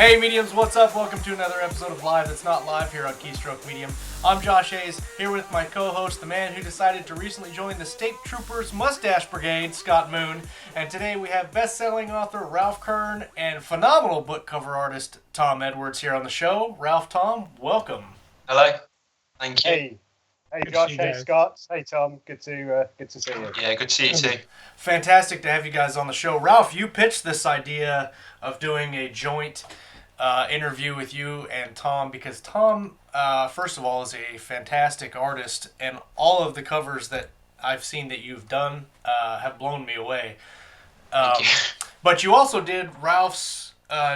Hey Mediums, what's up? Welcome to another episode of Live That's Not Live here on Keystroke Medium. I'm Josh Hayes, here with my co-host, the man who decided to recently join the State Troopers Mustache Brigade, Scott Moon. And today we have best-selling author Ralph Kern and phenomenal book cover artist Tom Edwards here on the show. Ralph, Tom, welcome. Hello, thank you. Hey Josh, hey Scott, hey Tom, good to see you. Yeah, good to see you too. Fantastic to have you guys on the show. Ralph, you pitched this idea of doing a joint interview with you and Tom because Tom, first of all, is a fantastic artist, and all of the covers that I've seen that you've done have blown me away. Thank you. But you also did Ralph's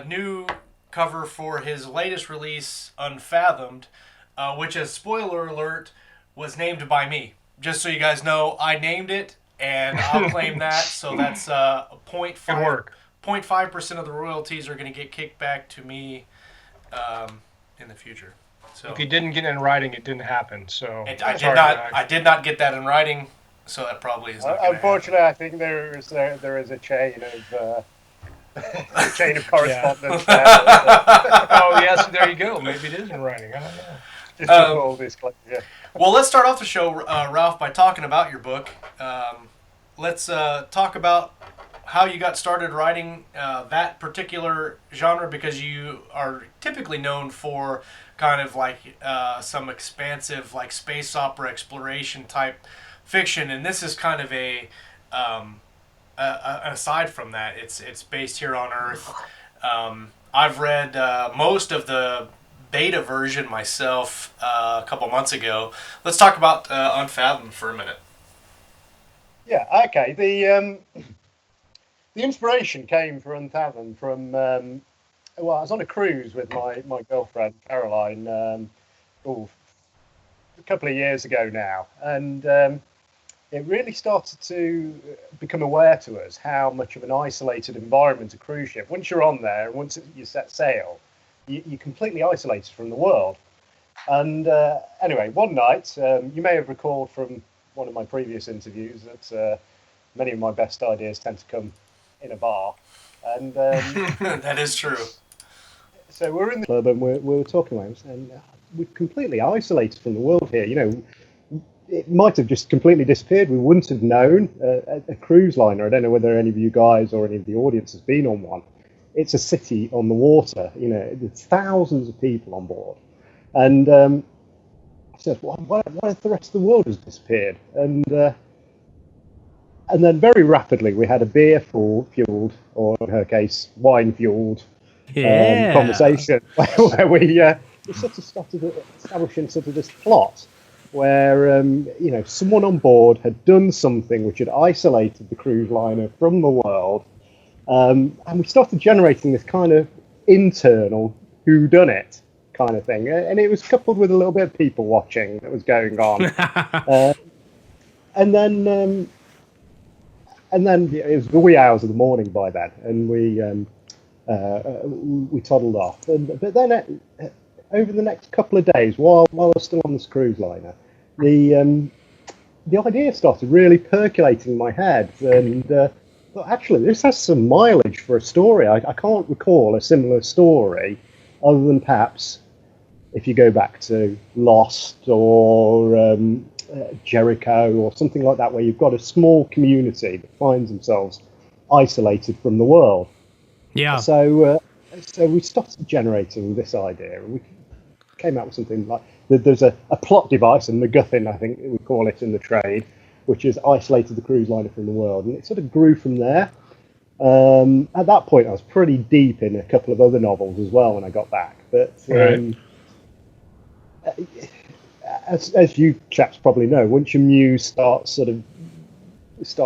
new cover for his latest release, Unfathomed, which, as spoiler alert, was named by me. Just so you guys know, I named it, and I'll claim that. So that's 0.5% of the royalties are going to get kicked back to me in the future. So if you didn't get it in writing, it didn't happen. So I did not get that in writing. So that probably is not. Unfortunately, I think there is a chain of correspondence. There. Oh yes, there you go. Maybe it is in writing. I don't know. Just a full disclosure. Well, let's start off the show, Ralph, by talking about your book. Let's talk about how you got started writing that particular genre, because you are typically known for kind of like some expansive, like space opera exploration type fiction, and this is kind of aside from that. It's based here on Earth. I've read most of the beta version myself a couple months ago. Let's talk about Unfathomed for a minute. Yeah, okay. The inspiration came for Unfathomed from, I was on a cruise with my girlfriend, Caroline, a couple of years ago now, and it really started to become aware to us how much of an isolated environment a cruise ship. Once you're on there, once you set sail, you're completely isolated from the world. And anyway, one night, you may have recalled from one of my previous interviews that many of my best ideas tend to come in a bar. And that is true. So we're in the club and we were talking about it, and we're completely isolated from the world here. You know, it might have just completely disappeared. We wouldn't have known. A cruise liner, I don't know whether any of you guys or any of the audience has been on one. It's a city on the water. You know, there's thousands of people on board. And I said, what if the rest of the world has disappeared? And then very rapidly we had a beer-fueled, or in her case, wine-fueled conversation where we sort of started establishing sort of this plot where someone on board had done something which had isolated the cruise liner from the world, and we started generating this kind of internal whodunit kind of thing, and it was coupled with a little bit of people watching that was going on, and then it was the wee hours of the morning by then, and we toddled off. But then over the next couple of days, while I was still on this cruise liner, the idea started really percolating in my head, and actually this has some mileage for a story. I can't recall a similar story other than perhaps if you go back to Lost or Jericho or something like that, where you've got a small community that finds themselves isolated from the world. Yeah. So we started generating this idea, and we came out with something like there's a plot device, a MacGuffin, I think we call it in the trade, which has isolated the cruise liner from the world, and it sort of grew from there. At that point, I was pretty deep in a couple of other novels as well when I got back, but. Right. As you chaps probably know, once your muse starts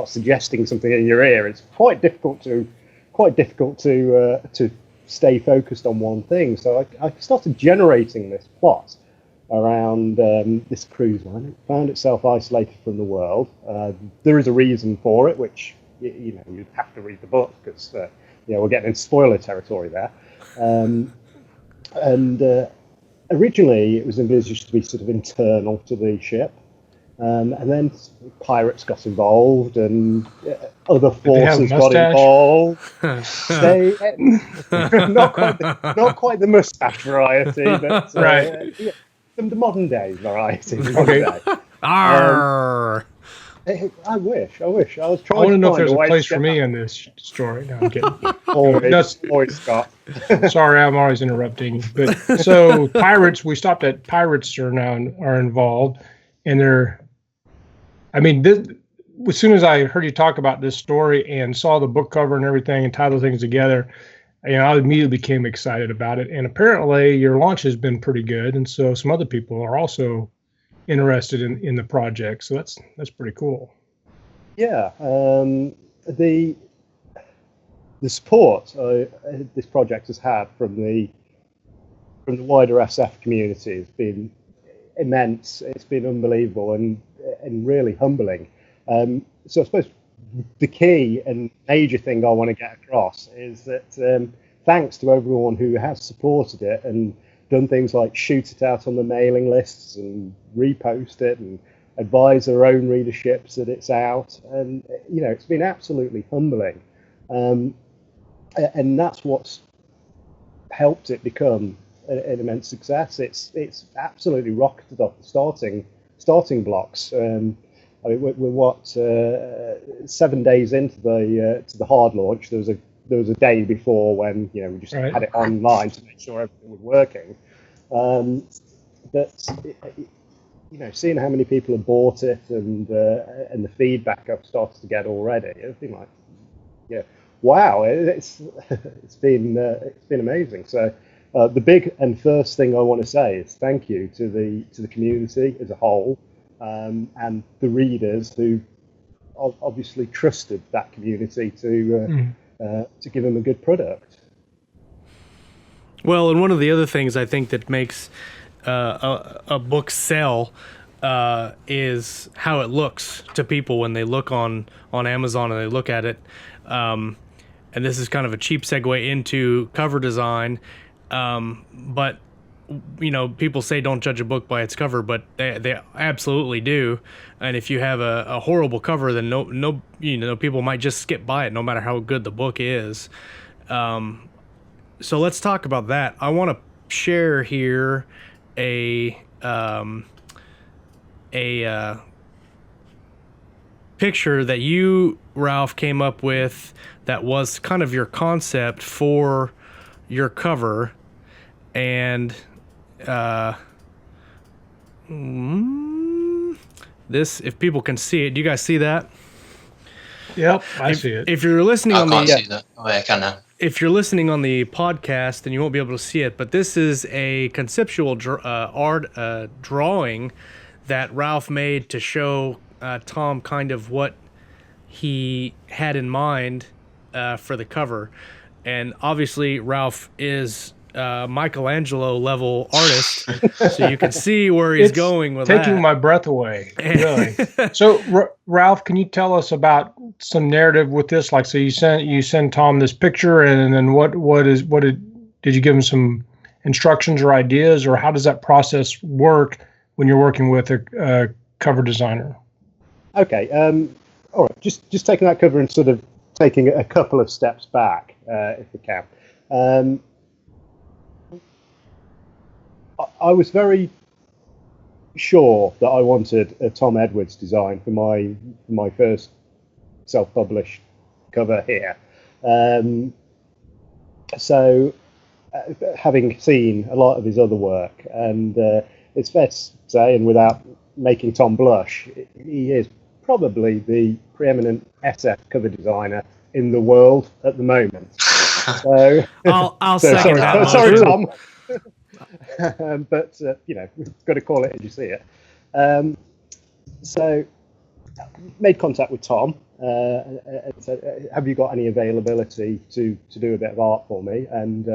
suggesting something in your ear, it's quite difficult to stay focused on one thing. So I started generating this plot around this cruise line. It found itself isolated from the world. There is a reason for it, which you'd have to read the book because we're getting into spoiler territory there. Originally, it was envisaged to be sort of internal to the ship, And then pirates got involved, and other Did they have a forces got mustache? involved. They not quite the mustache variety, but Right. yeah, the modern day variety. Okay. Arr. I wish. I was I trying want to to know if find there's a a way place to for get me that. in this story. No, I'm kidding. Always, Scott. Sorry, I'm always interrupting. But so pirates, we stopped at pirates are involved, and they're. I mean, as soon as I heard you talk about this story and saw the book cover and everything and titled things together, I immediately became excited about it. And apparently, your launch has been pretty good, and so some other people are also interested in the project. So that's pretty cool. Yeah, the support this project has had from the wider SF community has been immense. It's been unbelievable and really humbling. So I suppose the key and major thing I want to get across is that thanks to everyone who has supported it and done things like shoot it out on the mailing lists and repost it and advise their own readerships that it's out, and it's been absolutely humbling, and that's what's helped it become an immense success. It's absolutely rocketed off the starting blocks. I mean, we're what 7 days into the hard launch. There was a day before when we just Right. had it online to make sure everything was working. But seeing how many people have bought it and the feedback I've started to get already, it's been like, wow, it's been amazing. So the big and first thing I want to say is thank you to the community as a whole, and the readers who obviously trusted that community to give them a good product. Well, and one of the other things I think that makes a book sell is how it looks to people when they look on Amazon and they look at it. And this is kind of a cheap segue into cover design. But people say don't judge a book by its cover, but they absolutely do. And if you have a horrible cover, then no people might just skip by it no matter how good the book is. So let's talk about that. I want to share here a picture that you, Ralph, came up with that was kind of your concept for your cover. And this, if people can see it, do you guys see that? Yep, I see it. If you're listening I on can't the see that. Oh, I can now. if you're listening on the podcast, then you won't be able to see it. But this is a conceptual drawing that Ralph made to show Tom kind of what he had in mind for the cover. And obviously, Ralph is Michelangelo level artist, so you can see where he's going with taking that. my breath away. Really. So, Ralph, can you tell us about some narrative with this? Like, so you send Tom this picture, and then did you give him some instructions or ideas, or how does that process work when you're working with a cover designer? Okay. All right. Just taking that cover and sort of taking a couple of steps back, if we can. I was very sure that I wanted a Tom Edwards design for my first self-published cover here. So, having seen a lot of his other work, and it's fair to say, and without making Tom blush, he is probably the preeminent SF cover designer in the world at the moment. So, I'll second that. Sorry, Tom. But we've got to call it as you see it. So, made contact with Tom and said, "Have you got any availability to do a bit of art for me?" And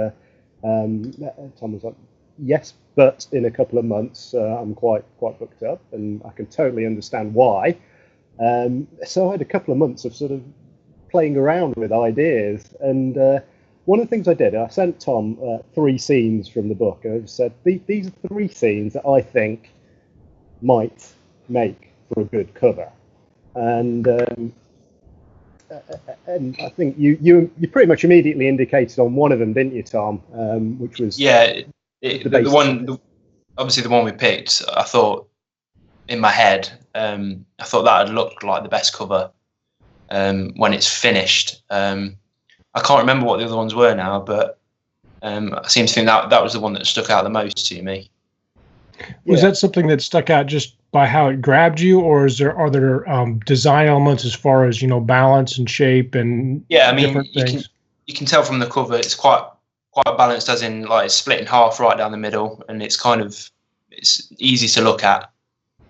Tom was like, "Yes, but in a couple of months, I'm quite booked up, and I can totally understand why." So I had a couple of months of sort of playing around with ideas, and one of the things I did, I sent Tom 3 scenes from the book, and I just said, these are 3 scenes that I think might make for a good cover. And I think you pretty much immediately indicated on one of them, didn't you, Tom? Which was the one, obviously the one we picked. I thought in my head, I thought that would look like the best cover when it's finished. I can't remember what the other ones were now, but I seem to think that was the one that stuck out the most to me. Was that something that stuck out just by how it grabbed you, or are there design elements as far as balance and shape and different things? You can tell from the cover it's quite balanced, as in like it's split in half right down the middle, and it's easy to look at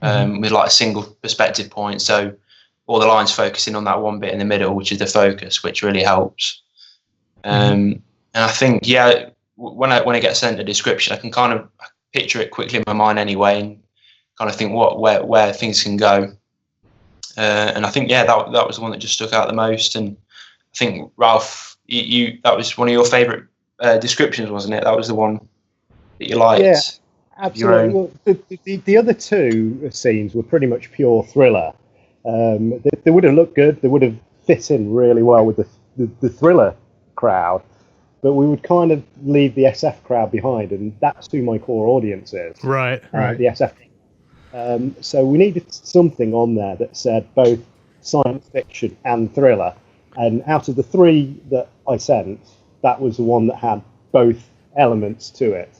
with like a single perspective point. So all the lines focusing on that one bit in the middle, which is the focus, which really helps. And I think when I get sent a description, I can kind of picture it quickly in my mind anyway, and kind of think where things can go. And I think that was the one that just stuck out the most. And I think Ralph, you that was one of your favourite descriptions, wasn't it? That was the one that you liked. Yeah, absolutely. Well, the other two scenes were pretty much pure thriller. They would have looked good. They would have fit in really well with the thriller crowd. But we would kind of leave the SF crowd behind, and that's who my core audience is. Right. The SF. So we needed something on there that said both science fiction and thriller. And out of the three that I sent, that was the one that had both elements to it.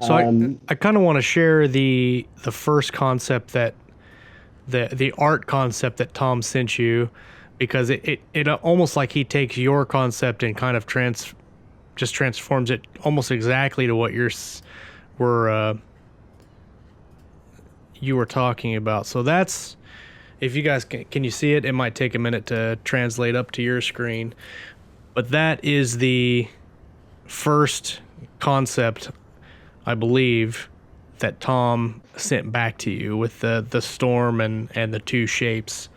So I kind of want to share the first concept, that the art concept that Tom sent you, because it almost like he takes your concept and kind of transforms it almost exactly to what you were talking about. So that's, if you guys can you see it? It might take a minute to translate up to your screen, but that is the first concept, I believe, that Tom sent back to you with the storm and the two shapes.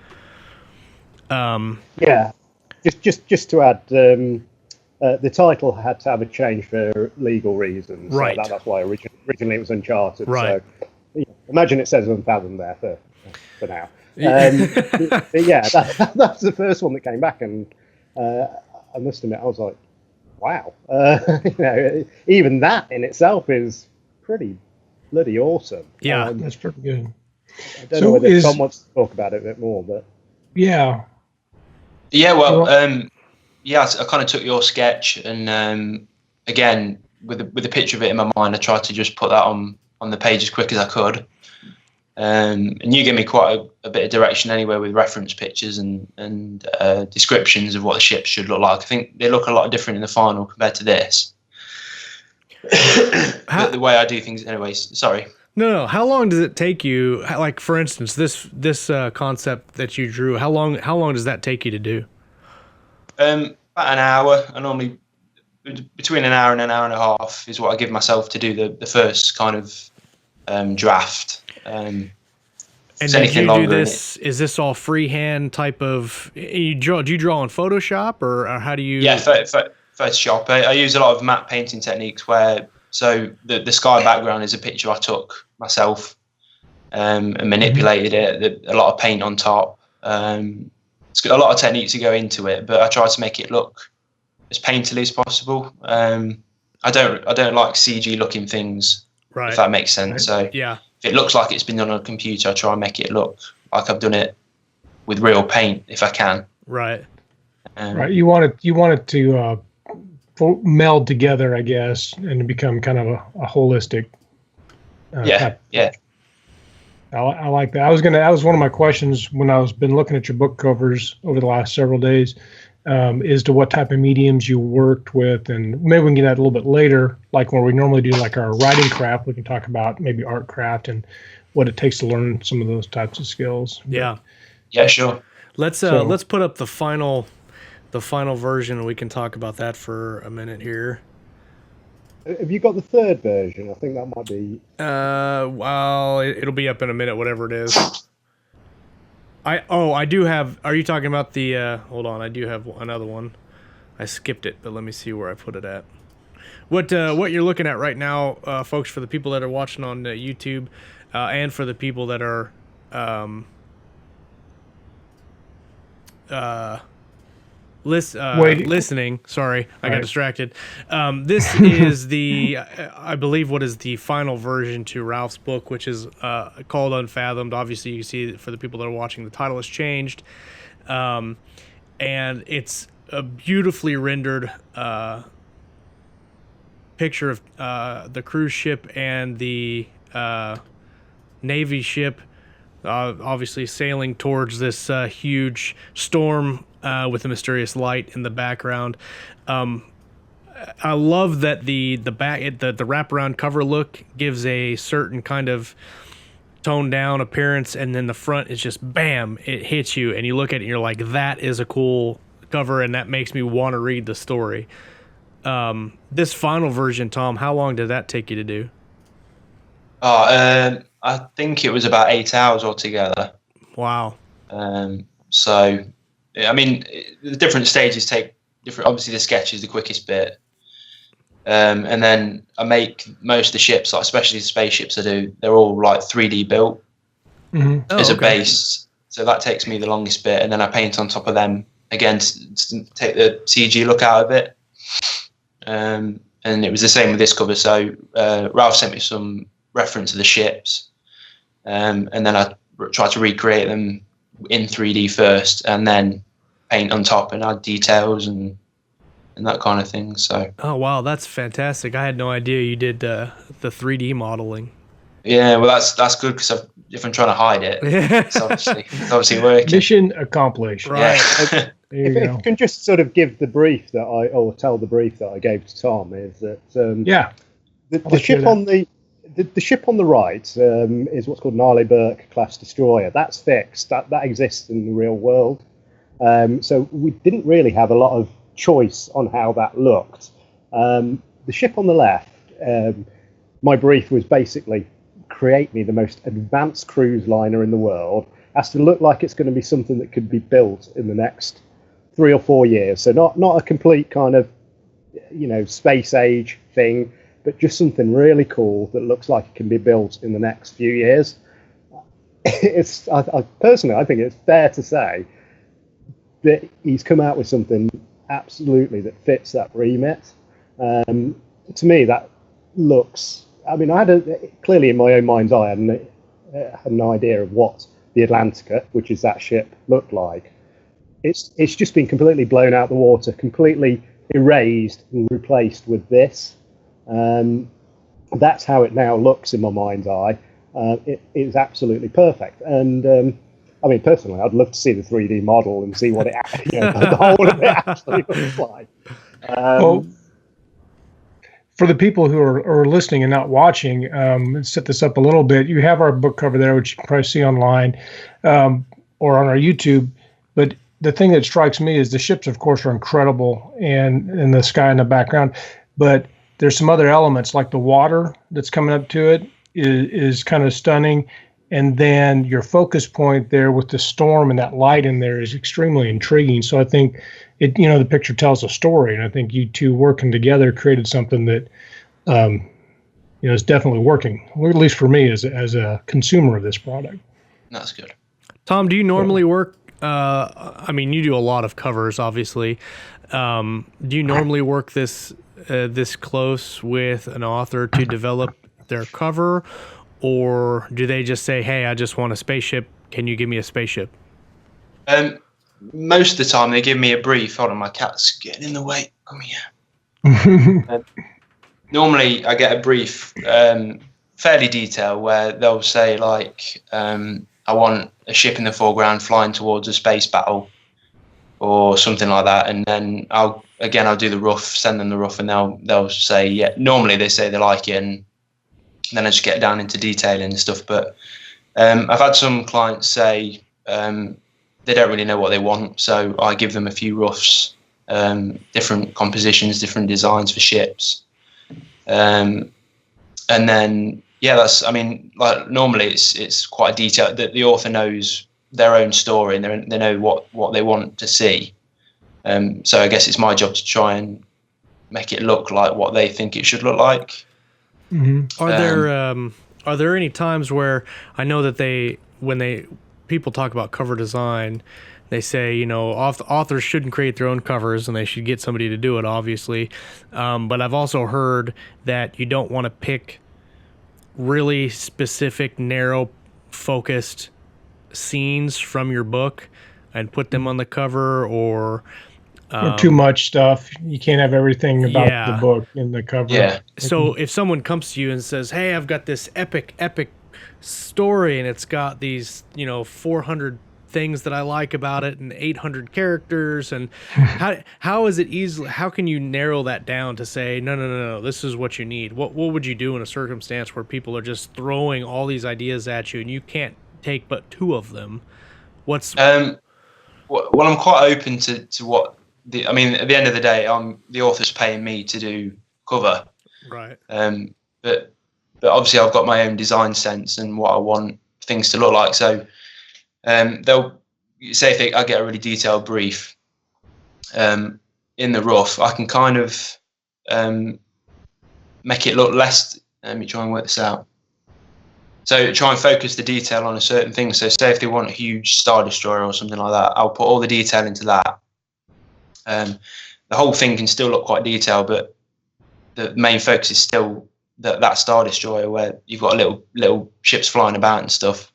Just to add, the title had to have a change for legal reasons. Right. So that's why originally it was Uncharted. Right. So imagine it says Unfathom there for now. But yeah, that's the first one that came back, and I must admit I was like, wow. Even that in itself is pretty bloody awesome. Yeah, that's pretty good. I don't know whether Tom wants to talk about it a bit more, but yeah. Well, I kind of took your sketch, and again, with a picture of it in my mind, I tried to just put that on the page as quick as I could. And you gave me quite a bit of direction anyway, with reference pictures and descriptions of what the ships should look like. I think they look a lot different in the final compared to this. The way I do things, anyways. Sorry. No. How long does it take you? Like, for instance, this concept that you drew. How long does that take you to do? About an hour. I normally between an hour and a half is what I give myself to do the first kind of draft. And did you do this? Is this all freehand type of? Do you draw on Photoshop, or how do you? Yeah, Photoshop. I use a lot of matte painting techniques where the sky background is a picture I took myself and manipulated it. A lot of paint on top. It's got a lot of techniques to go into it, but I try to make it look as painterly as possible. I don't like CG looking things, right, if that makes sense. Right. So yeah, if it looks like it's been done on a computer, I try and make it look like I've done it with real paint if I can. Right. Right. You want it to meld together, I guess, and become kind of a holistic. Yeah. I like that. That was one of my questions when I was been looking at your book covers over the last several days, as to what type of mediums you worked with, and maybe we can get that a little bit later, like when we normally do like our writing craft, we can talk about maybe art craft and what it takes to learn some of those types of skills. Yeah. Yeah, sure. Let's put up the final version, and we can talk about that for a minute here. Have you got the third version? I think that might be. Well, it'll be up in a minute, whatever it is. I do have. Are you talking about the? Hold on, I do have another one. I skipped it, but let me see where I put it at. What you're looking at right now, folks, for the people that are watching on YouTube, and for the people that are listening, sorry, I got distracted. This is I believe, what is the final version to Ralph's book, which is called Unfathomed. Obviously, you can see for the people that are watching, the title has changed, and it's a beautifully rendered picture of the cruise ship and the Navy ship, obviously sailing towards this huge storm with a mysterious light in the background. I love that the wraparound cover look gives a certain kind of toned down appearance, and then the front is just bam, it hits you, and you look at it and you're like, that is a cool cover, and that makes me want to read the story. This final version, Tom, how long did that take you to do? I think it was about 8 hours altogether. Wow. So, I mean, the different stages take different. Obviously, the sketch is the quickest bit, and then I make most of the ships, like especially the spaceships I do. They're all like 3D built as a base, so that takes me the longest bit, and then I paint on top of them again to take the CG look out of it. And it was the same with this cover. So Ralph sent me some reference of the ships, and then I tried to recreate them in 3D first, and then paint on top and add details and that kind of thing. So oh wow, that's fantastic. I had no idea you did the 3D modeling. Yeah, well that's good, because if I'm trying to hide it, it's obviously working. Mission accomplished. Right. Yeah. If you can just sort of give the brief tell the brief that I gave to Tom, is that the ship on the ship on the right is what's called an Arleigh Burke class destroyer. That's fixed. That exists in the real world. So we didn't really have a lot of choice on how that looked. The ship on the left, my brief was basically create me the most advanced cruise liner in the world. Has to look like it's going to be something that could be built in the next 3 or 4 years. So not a complete kind of, space age thing, but just something really cool that looks like it can be built in the next few years. Personally, I think it's fair to say that he's come out with something absolutely that fits that remit. To me, that looks. I mean, clearly in my own mind's eye, I had an idea of what the Atlantica, which is that ship, looked like. It's just been completely blown out the water, completely erased and replaced with this. That's how it now looks in my mind's eye. It is absolutely perfect. And I mean, personally, I'd love to see the 3D model and see what it, the whole of it actually looks like. Well, for the people who are listening and not watching, let's set this up a little bit. You have our book cover there, which you can probably see online or on our YouTube. But the thing that strikes me is the ships, of course, are incredible, and the sky in the background. But there's some other elements, like the water that's coming up to it is kind of stunning. And then your focus point there with the storm and that light in there is extremely intriguing. So I think the picture tells a story, and I think you two working together created something that, is definitely working, or at least for me as a consumer of this product. That's good. Tom, do you normally work? I mean, you do a lot of covers, obviously. Do you normally work this close with an author to develop their cover? Or do they just say, hey, I just want a spaceship. Can you give me a spaceship? Most of the time they give me a brief. Hold on, my cat's getting in the way. Come here. Normally I get a brief, fairly detailed, where they'll say like, I want a ship in the foreground flying towards a space battle or something like that. And then I'll do the rough, send them the rough, and they'll say, yeah, normally they say they like it, and then I just get down into detailing and stuff. But I've had some clients say they don't really know what they want, so I give them a few roughs, different compositions, different designs for ships, and then normally it's quite detailed. That the author knows their own story and they know what they want to see. So I guess it's my job to try and make it look like what they think it should look like. Mm-hmm. Are there any times where I know that when people talk about cover design, they say, you know, authors shouldn't create their own covers and they should get somebody to do it, obviously. But I've also heard that you don't want to pick really specific, narrow, focused scenes from your book and put them on the cover, or too much stuff. You can't have everything about the book in the cover. Yeah. So if someone comes to you and says, "Hey, I've got this epic story, and it's got these, you know, 400 things that I like about it, and 800 characters," and how is it easily? How can you narrow that down to say, no, this is what you need? What would you do in a circumstance where people are just throwing all these ideas at you, and you can't take but 2 of them? What's well, I'm quite open to what I mean, at the end of the day, the author's paying me to do cover, right? But obviously, I've got my own design sense and what I want things to look like. So, they'll say if I get a really detailed brief, in the rough, I can kind of make it look less. Let me try and work this out. So try and focus the detail on a certain thing. So say if they want a huge Star Destroyer or something like that, I'll put all the detail into that. The whole thing can still look quite detailed, but the main focus is still that Star Destroyer where you've got little ships flying about and stuff.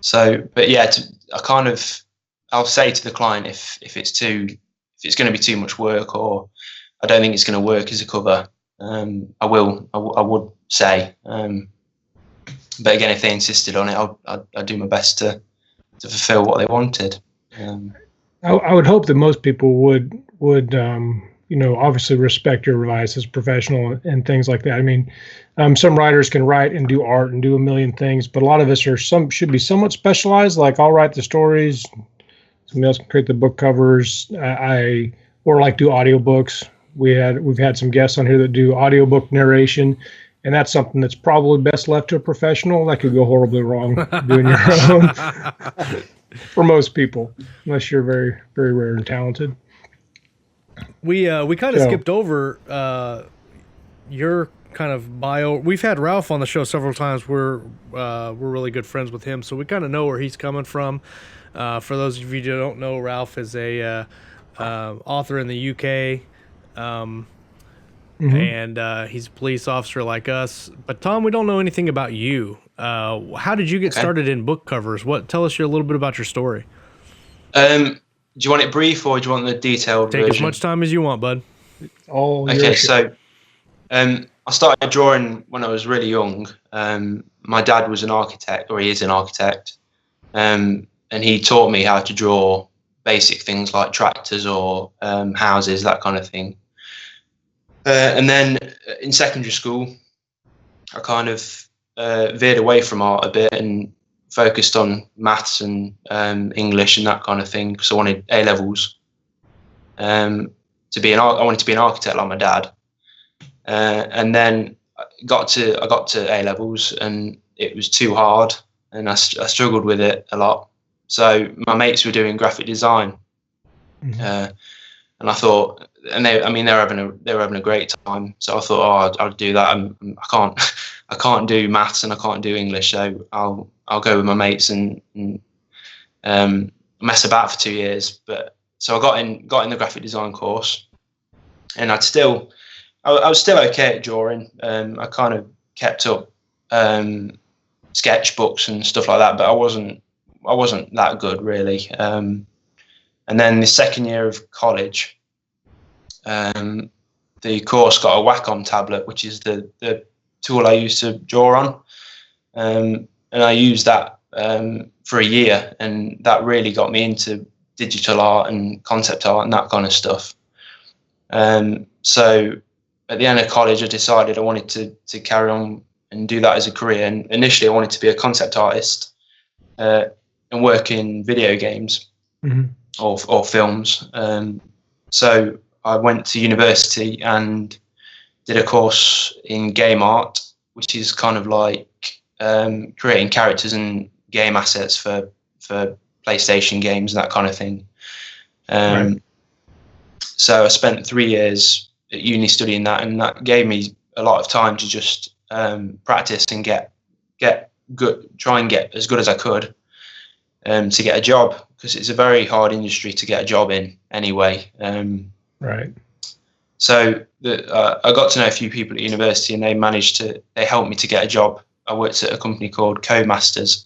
So, but yeah, I'll say to the client if it's going to be too much work, or I don't think it's going to work as a cover, I would say. But again, if they insisted on it, I'd do my best to fulfill what they wanted. I would hope that most people would you know, obviously respect your advice as a professional and things like that. I mean, some writers can write and do art and do a million things, but a lot of us should be somewhat specialized. Like, I'll write the stories, somebody else can create the book covers. Or like do audiobooks. We've had some guests on here that do audiobook narration, and that's something that's probably best left to a professional. That could go horribly wrong doing your own for most people, unless you're very, very rare and talented. We kind of skipped over your kind of bio. We've had Ralph on the show several times. We're really good friends with him, so we kind of know where he's coming from. For those of you who don't know, Ralph is a author in the UK, and he's a police officer like us. But Tom, we don't know anything about you. How did you get started in book covers? Tell us a little bit about your story. Do you want it brief or do you want the detailed version? Take as much time as you want, bud. Okay, so I started drawing when I was really young. My dad was an architect, or he is an architect, and he taught me how to draw basic things like tractors or houses, that kind of thing. And then in secondary school, I kind of veered away from art a bit and focused on maths and English and that kind of thing, because I wanted A levels. I wanted to be an architect like my dad. And then I got to A levels and it was too hard, and I struggled with it a lot. So my mates were doing graphic design, and I thought, and they were having a great time. So I thought, I'll do that. I can't do maths and I can't do English, so I'll go with my mates and mess about for 2 years. But so I got in the graphic design course, and I was still okay at drawing. I kind of kept up sketchbooks and stuff like that, but I wasn't that good really. And then the second year of college, the course got a Wacom tablet, which is the tool I used to draw on, and I used that for a year, and that really got me into digital art and concept art and that kind of stuff. So at the end of college, I decided I wanted to carry on and do that as a career. And initially, I wanted to be a concept artist and work in video games or films. So I went to university and did a course in game art, which is kind of like creating characters and game assets for PlayStation games and that kind of thing. Right. So I spent 3 years at uni studying that, and that gave me a lot of time to just practice and get good, try and get as good as I could to get a job, because it's a very hard industry to get a job in anyway. Right. So I got to know a few people at university, and they helped me to get a job. I worked at a company called Codemasters,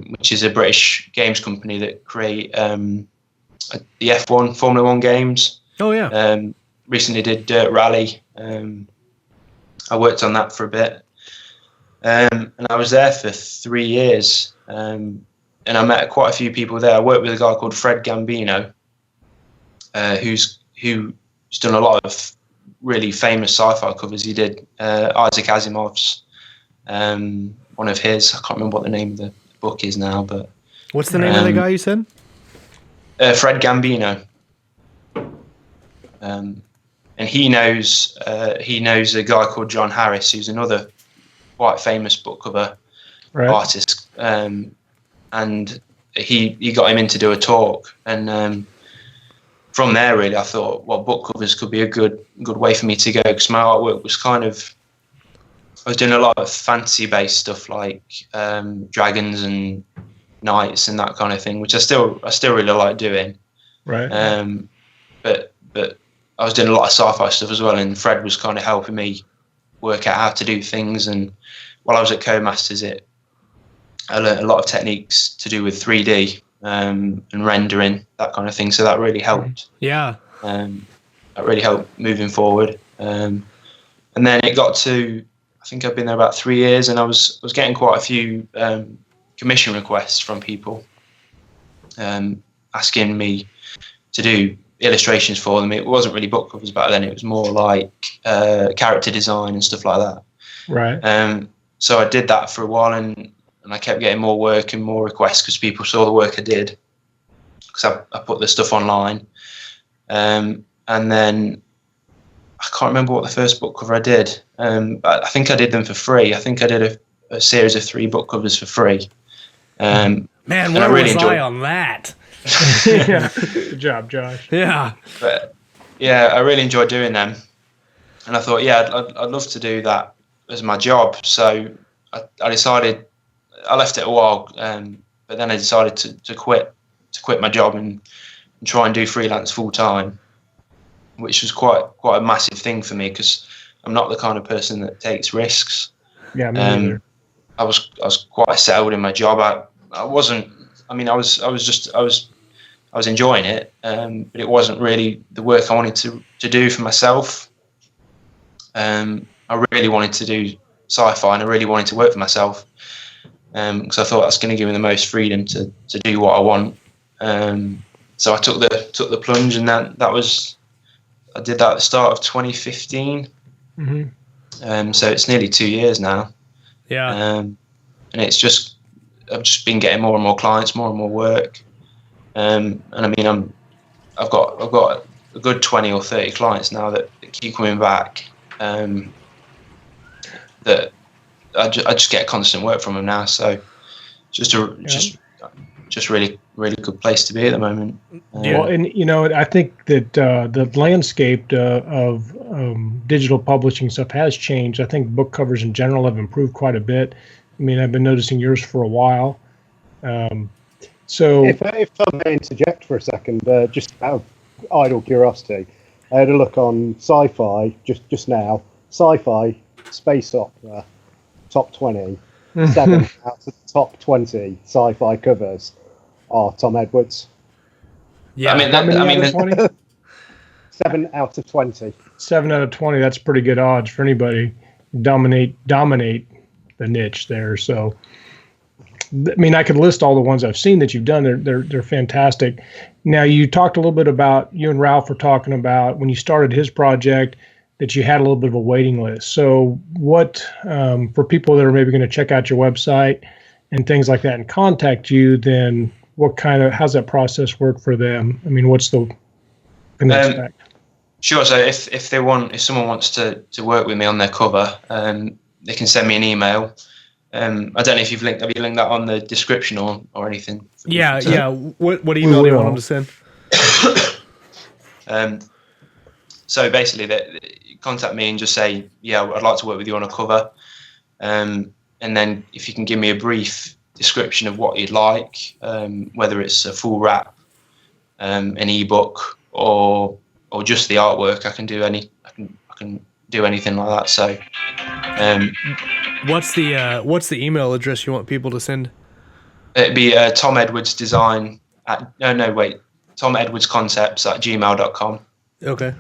which is a British games company that create the F1 Formula One games. Oh yeah. Recently did Dirt Rally. I worked on that for a bit, and I was there for 3 years. And I met quite a few people there. I worked with a guy called Fred Gambino, who's done a lot of really famous sci-fi covers. He did Isaac Asimov's, one of his. I can't remember what the name of the book is now, but What's the name of the guy you said? Fred Gambino. And he knows a guy called John Harris, who's another quite famous book cover artist. And he got him in to do a talk, and from there, really, I thought, well, book covers could be a good way for me to go, because my artwork was I was doing a lot of fantasy-based stuff like dragons and knights and that kind of thing, which I still really like doing. Right. But I was doing a lot of sci-fi stuff as well, and Fred was kind of helping me work out how to do things. And while I was at Codemasters, I learned a lot of techniques to do with 3D and rendering, that kind of thing. So that really helped. Yeah. That really helped moving forward. And then it got to, I think I've been there about 3 years, and I was getting quite a few commission requests from people asking me to do illustrations for them. It wasn't really book covers back then. It was more like character design and stuff like that. Right. So I did that for a while, and I kept getting more work and more requests because people saw the work I did, because I put the stuff online. And then I can't remember what the first book cover I did. I think I did them for free. I think I did a series of 3 book covers for free. Man, where was I on that? Yeah. Good job, Josh. Yeah. But yeah, I really enjoyed doing them, and I thought, yeah, I'd love to do that as my job. So I decided, I left it a while, but then I decided to quit my job and try and do freelance full time, which was quite a massive thing for me, because I'm not the kind of person that takes risks. Yeah, me neither. I was quite settled in my job. I wasn't. I mean, I was enjoying it, but it wasn't really the work I wanted to do for myself. I really wanted to do sci-fi, and I really wanted to work for myself, because I thought that's going to give me the most freedom to do what I want. So I took the plunge, and I did that at the start of 2015. Mm-hmm. So it's nearly 2 years now. Yeah. And I've just been getting more and more clients, more and more work. And I mean, I've got a good 20 or 30 clients now that keep coming back. That I just get constant work from them now. So just really good place to be at the moment. Well, and I think that the landscape of digital publishing stuff has changed. I think book covers in general have improved quite a bit. I mean, I've been noticing yours for a while. So, if I may interject for a second, just out of idle curiosity, I had a look on sci-fi just now. Sci-fi, space opera, top 20. 7 out of the top 20 sci-fi covers are Tom Edwards. Yeah, I mean, 20? 7 out of 20. 7 out of 20. That's pretty good odds for anybody. Dominate the niche there. So, I mean, I could list all the ones I've seen that you've done. They're fantastic. Now, you talked a little bit about, you and Ralph were talking about when you started his project that you had a little bit of a waiting list. So what, for people that are maybe going to check out your website and things like that and contact you, then how's that process work for them? I mean, what's the, can they expect? Sure. So if someone wants to work with me on their cover, they can send me an email. I don't know if have you linked that on the description or anything? Yeah. What email do you want them to send? So basically, contact me and just say, yeah, I'd like to work with you on a cover. And then if you can give me a brief description of what you'd like, whether it's a full wrap, an ebook, or just the artwork. I can do anything like that. So, What's the email address you want people to send? it'd be Tom Edwards Design Tom Edwards Concepts at gmail.com. Okay.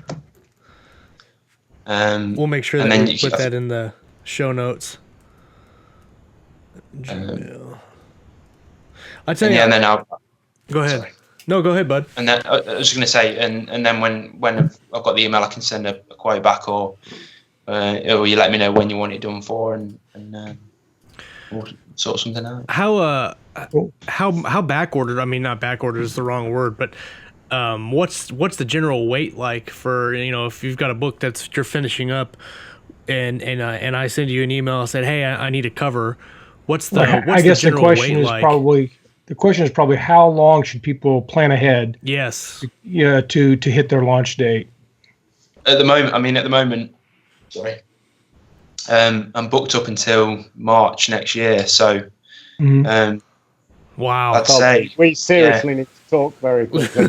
We'll make sure that we put that in the show notes. Gmail. I tell you. And then I'll go ahead. Sorry. No, go ahead, bud. And then I was just going to say, and then when I've got the email, I can send a quote back, or you let me know when you want it done for, and we'll sort something out. How back ordered? I mean, not back ordered is the wrong word, but what's the general wait like for, if you've got a book that's you're finishing up, and I send you an email and said, hey, I need a cover. What's the general wait like? The question is probably how long should people plan ahead? Yes. To hit their launch date. At the moment, sorry, I'm booked up until March next year. So, wow. I'd say we seriously need to talk very quickly.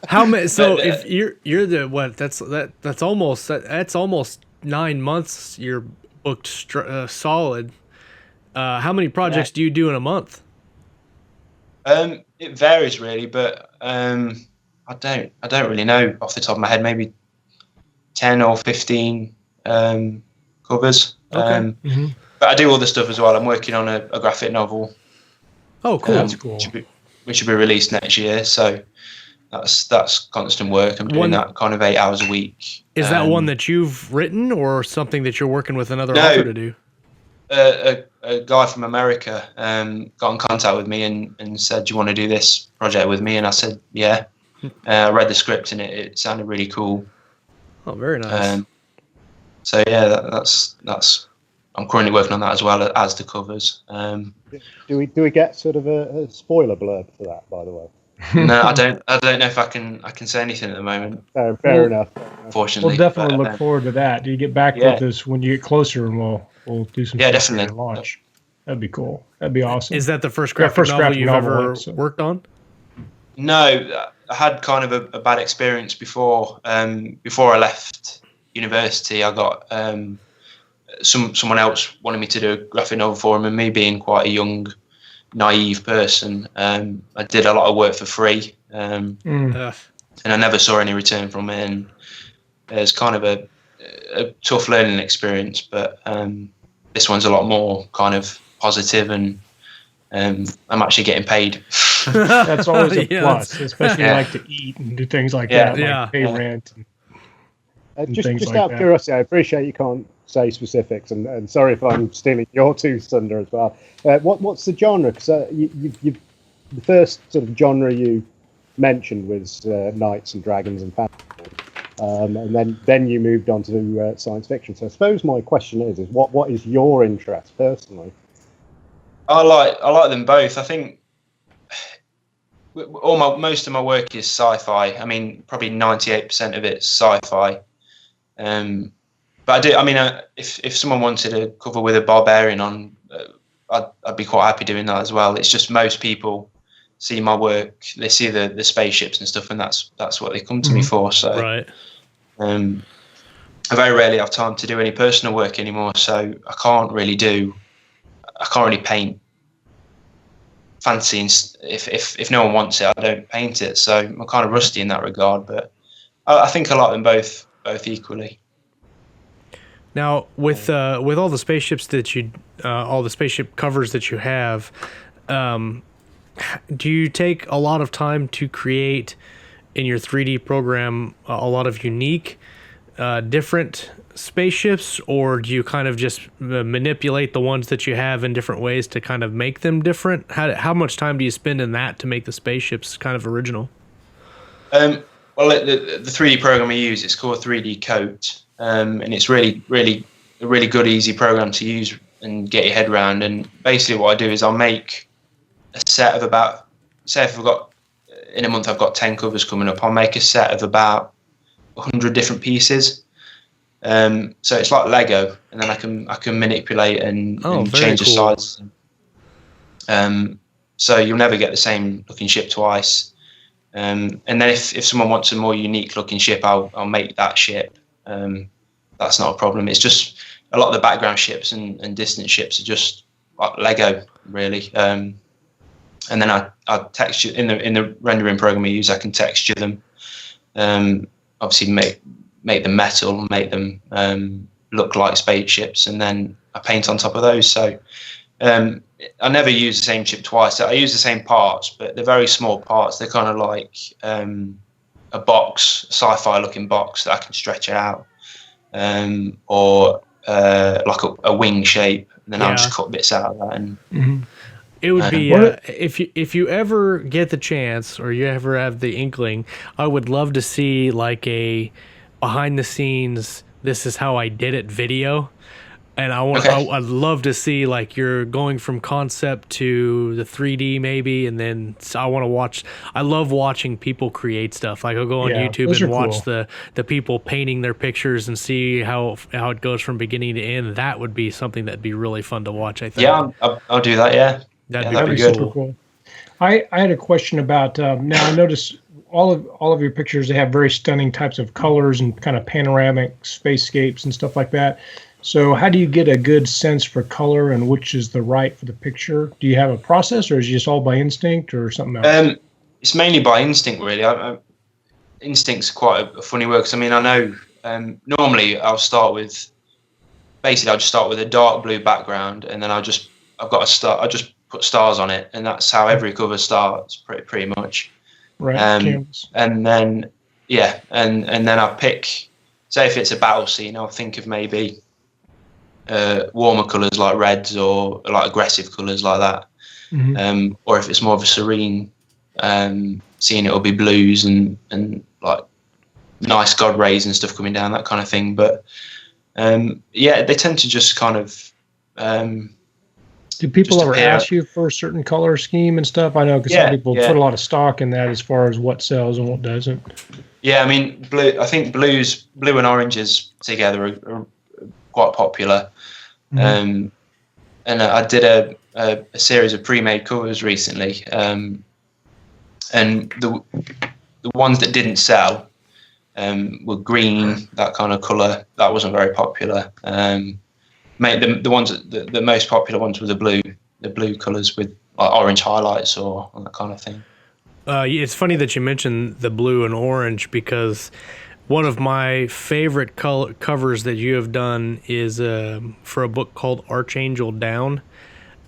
How many? So if you're the what? That's almost 9 months. You're booked solid. How many projects do you do in a month? It varies really, but I don't really know off the top of my head. Maybe 10 or 15 covers. Okay. But I do other stuff as well. I'm working on a graphic novel. Oh, cool. That's cool. Which will be released next year. So that's constant work. I'm doing that kind of 8 hours a week. Is that one that you've written, or something that you're working with another author to do? A guy from America got in contact with me and said, do you want to do this project with me? And I said, yeah. I read the script and it sounded really cool. Oh, very nice. So yeah, that's I'm currently working on that as well as the covers. Do we get sort of a spoiler blurb for that, by the way? No, I don't know if I can say anything at the moment. Fair enough. Fortunately, We'll definitely look forward to that. Do you get back with us when you get closer, and we'll do some stuff definitely for your launch. That'd be cool. That'd be awesome. Is that the first graphic novel you've ever worked on? No, I had kind of a bad experience before. Before I left university, I got someone else wanted me to do a graphic novel for him, and me being quite a young, naive person, I did a lot of work for free, and I never saw any return from it. And it's kind of a tough learning experience, but this one's a lot more kind of positive, and I'm actually getting paid. That's always a plus, especially like to eat and do things like that, like pay rent. Just out of curiosity, I appreciate you can't say specifics, and sorry if I'm stealing your two thunder as well. What's the genre? Because the first sort of genre you mentioned was knights and dragons and fantasy, and then you moved on to science fiction. So I suppose my question is what is your interest personally? I like them both. I think most of my work is sci-fi. I mean, probably 98% of it's sci-fi. But I do. I mean, if someone wanted a cover with a barbarian on, I'd be quite happy doing that as well. It's just most people see my work, they see the spaceships and stuff, and that's what they come to me for. So, right. I very rarely have time to do any personal work anymore. So I can't really paint fancy. If no one wants it, I don't paint it. So I'm kind of rusty in that regard. But I think I like them both equally. Now, with all the spaceships all the spaceship covers that you have, do you take a lot of time to create in your 3D program a lot of unique, different spaceships, or do you kind of just manipulate the ones that you have in different ways to kind of make them different? How much time do you spend in that to make the spaceships kind of original? Well, the 3D program I use, it's called 3D Coat, and it's really a really good, easy program to use and get your head around. And basically what I do is I'll make a set of about, say if in a month I've got 10 covers coming up, I'll make a set of about 100 different pieces. So it's like Lego, and then I can manipulate and change the size. So you'll never get the same looking ship twice. And then if someone wants a more unique looking ship, I'll make that ship. That's not a problem. It's just a lot of the background ships and distant ships are just like Lego, really. And then I texture in the rendering program I use. I can texture them. Obviously make them metal, make them look like spaceships, and then I paint on top of those. So I never use the same ship twice. I use the same parts, but they're very small parts. They're kind of like a box, sci-fi looking box that I can stretch out, or like a wing shape, and then I'll just cut bits out of that. And it would be if you ever get the chance or you ever have the inkling, I would love to see like a behind the scenes, this is how I did it video. And I'd love to see like you're going from concept to the 3D maybe, and then I love watching people create stuff. Like I'll go on YouTube and watch the people painting their pictures and see how it goes from beginning to end. That would be something that'd be really fun to watch, I think. Yeah, I'll do that. Yeah, that'd be good. Super cool. I had a question about now. I noticed all of your pictures, they have very stunning types of colors and kind of panoramic spacescapes and stuff like that. So how do you get a good sense for color and which is the right for the picture? Do you have a process, or is it just all by instinct or something else? It's mainly by instinct, really. Instinct's quite a funny word, because I mean, I know normally I'll just start with a dark blue background, and then I've got a star. I just put stars on it, and that's how every cover starts, pretty much. Right. And then and then I pick. Say if it's a battle scene, I'll think of maybe warmer colours like reds, or like aggressive colours like that. Or if it's more of a serene scene, it'll be blues and like nice God rays and stuff coming down, that kind of thing. But they tend to just kind of. Do people ever ask you for a certain color scheme and stuff? I know because some people put a lot of stock in that as far as what sells and what doesn't. Yeah, I mean, blue and oranges together are quite popular. And I did a series of pre-made covers recently, and the ones that didn't sell were green, that kind of colour. That wasn't very popular. The most popular ones were the blue colours with like orange highlights or that kind of thing. It's funny that you mentioned the blue and orange, because one of my favorite covers that you have done is for a book called Archangel Down,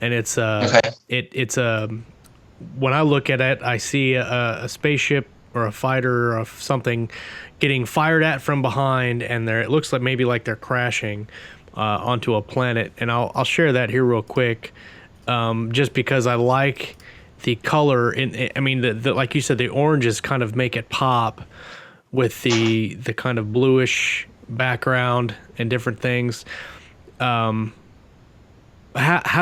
and it's when I look at it, I see a spaceship or a fighter or something getting fired at from behind, and it looks like maybe like they're crashing onto a planet, and I'll share that here real quick, just because I like the color. I mean, the like you said, the oranges kind of make it pop with the kind of bluish background and different things. How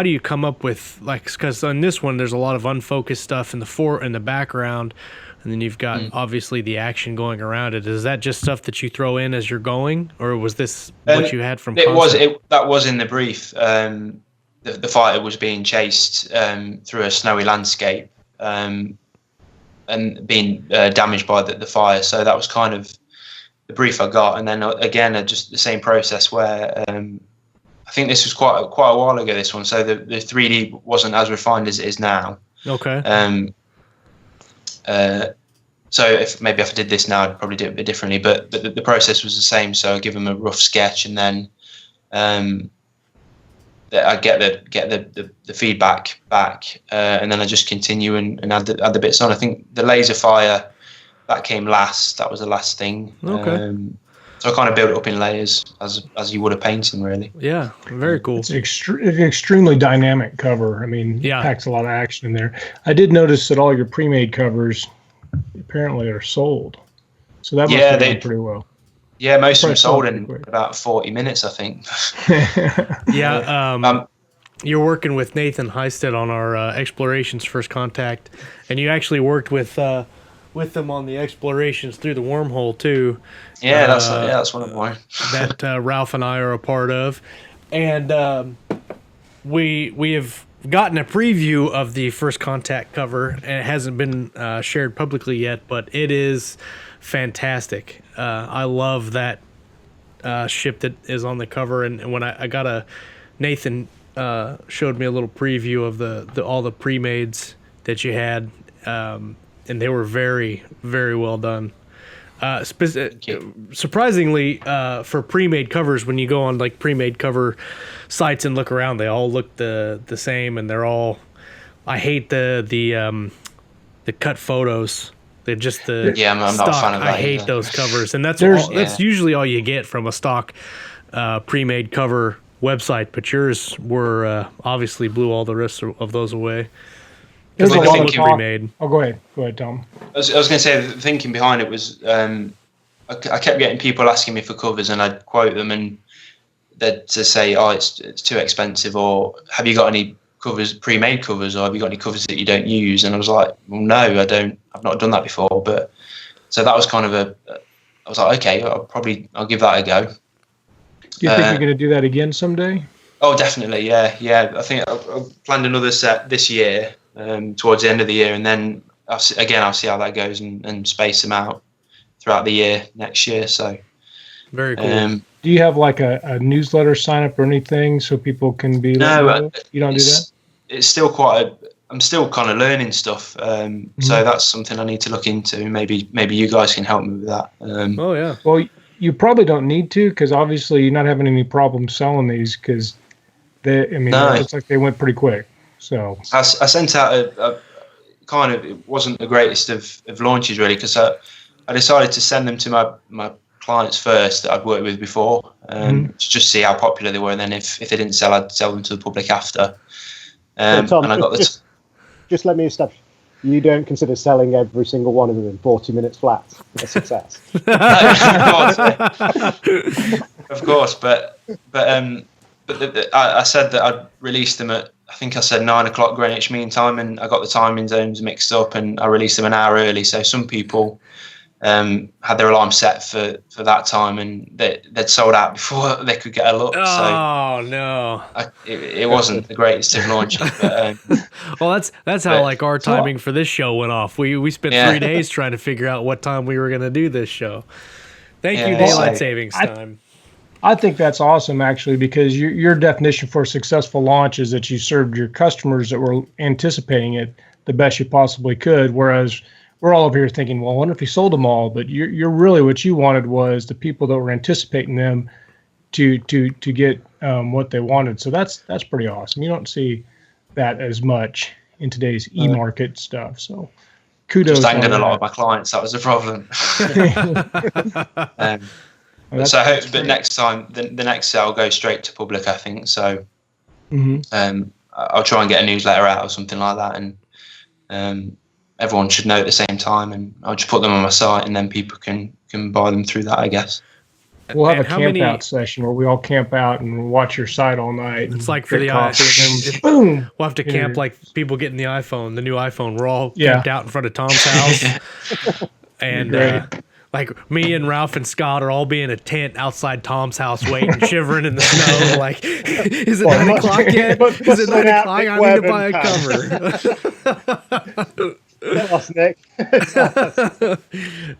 do you come up with, like, because on this one there's a lot of unfocused stuff in the background, and then you've got obviously the action going around it. Is that just stuff that you throw in as you're going, or was this what you had from concept? That was in the brief. The fighter was being chased through a snowy landscape and being damaged by the fire. So that was kind of the brief I got. And then again, just the same process where I think this was quite a while ago, this one. So the 3D wasn't as refined as it is now. Okay. So if I did this now, I'd probably do it a bit differently. But the process was the same. So I give them a rough sketch, and then I get the feedback back, and then I just continue and add the bits on. I think the laser fire that came last. That was the last thing. Okay. So I kind of built it up in layers as you would a painting, really. Yeah, very cool. It's an extremely dynamic cover. I mean, it packs a lot of action in there. I did notice that all your pre-made covers apparently are sold. So that must have done pretty well. Yeah, most of them sold in about 40 minutes, I think. Yeah. You're working with Nathan Heisted on our Explorations First Contact, and you actually worked with with them on the explorations through the wormhole too. Yeah, that's one of mine. That Ralph and I are a part of, and we have gotten a preview of the First Contact cover, and it hasn't been shared publicly yet, but it is fantastic. I love that ship that is on the cover, and when I got Nathan showed me a little preview of the all the pre-mades that you had, and they were very, very well done. Surprisingly, for pre-made covers, when you go on like pre-made cover sites and look around, they all look the same, and they're all. I hate the cut photos. They're just the I'm not stock. a fan of that I hate either. those covers, and that's Yeah. usually all you get from a stock pre-made cover website. But yours were obviously blew all the rest of those away. There's a They lot look of talk. pre-made. Oh, go ahead, Tom. I was going to say, the thinking behind it was, I kept getting people asking me for covers, and I'd quote them, and they'd to say, "Oh, it's too expensive," or "Have you got any covers, pre-made covers, or have you got any covers that you don't use?" And I was like, "Well, no, I don't. I've not done that before." But so that was kind of I was like, "Okay, I'll give that a go." Do you think you're going to do that again someday? Oh, definitely, yeah. I think I've planned another set this year, towards the end of the year, and then I'll see how that goes and space them out throughout the year next year. So Very cool. Do you have like a newsletter sign up or anything so people can be? No, you don't do that. It's still I'm still kind of learning stuff, so that's something I need to look into. Maybe you guys can help me with that. Oh yeah. Well, you probably don't need to, because obviously you're not having any problems selling these, because it looks like they went pretty quick. So I sent out a kind of, it wasn't the greatest of launches really, because I decided to send them to my clients first that I'd worked with before, to just see how popular they were, and then if they didn't sell, I'd sell them to the public after. Tom, and I got just let me establish. You don't consider selling every single one of them in 40 minutes flat a success? of course, but I said that I'd release them at, I think I said 9 o'clock Greenwich Mean Time, and I got the timing zones mixed up, and I released them an hour early. So some people had their alarm set for that time, and they'd sold out before they could get a look. Oh no! It wasn't the greatest of launches. But, well, that's how like our timing for this show went off. We spent 3 days trying to figure out what time we were going to do this show. Thank you, daylight savings time. I think that's awesome, actually, because your definition for a successful launch is that you served your customers that were anticipating it the best you possibly could, whereas we're all over here thinking, well, I wonder if you sold them all. But you're really, what you wanted was the people that were anticipating them to get what they wanted. So that's pretty awesome. You don't see that as much in today's e-market stuff. So kudos. Just angered a lot of my clients. That was the problem. So I hope, but next time, the next set will go straight to public, I think. So I'll try and get a newsletter out or something like that, and everyone should know at the same time, and I'll just put them on my site, and then people can buy them through that, I guess. We'll have a camp out session where we all camp out and watch your site all night. It's like for the iPhone. Boom. We'll have to camp like people getting the new iPhone. We're all camped out in front of Tom's house. And like me and Ralph and Scott are all be in a tent outside Tom's house waiting, shivering in the snow. Like, is it 9 o'clock yet? Is it 9 o'clock? I need to buy a cover. Nick. The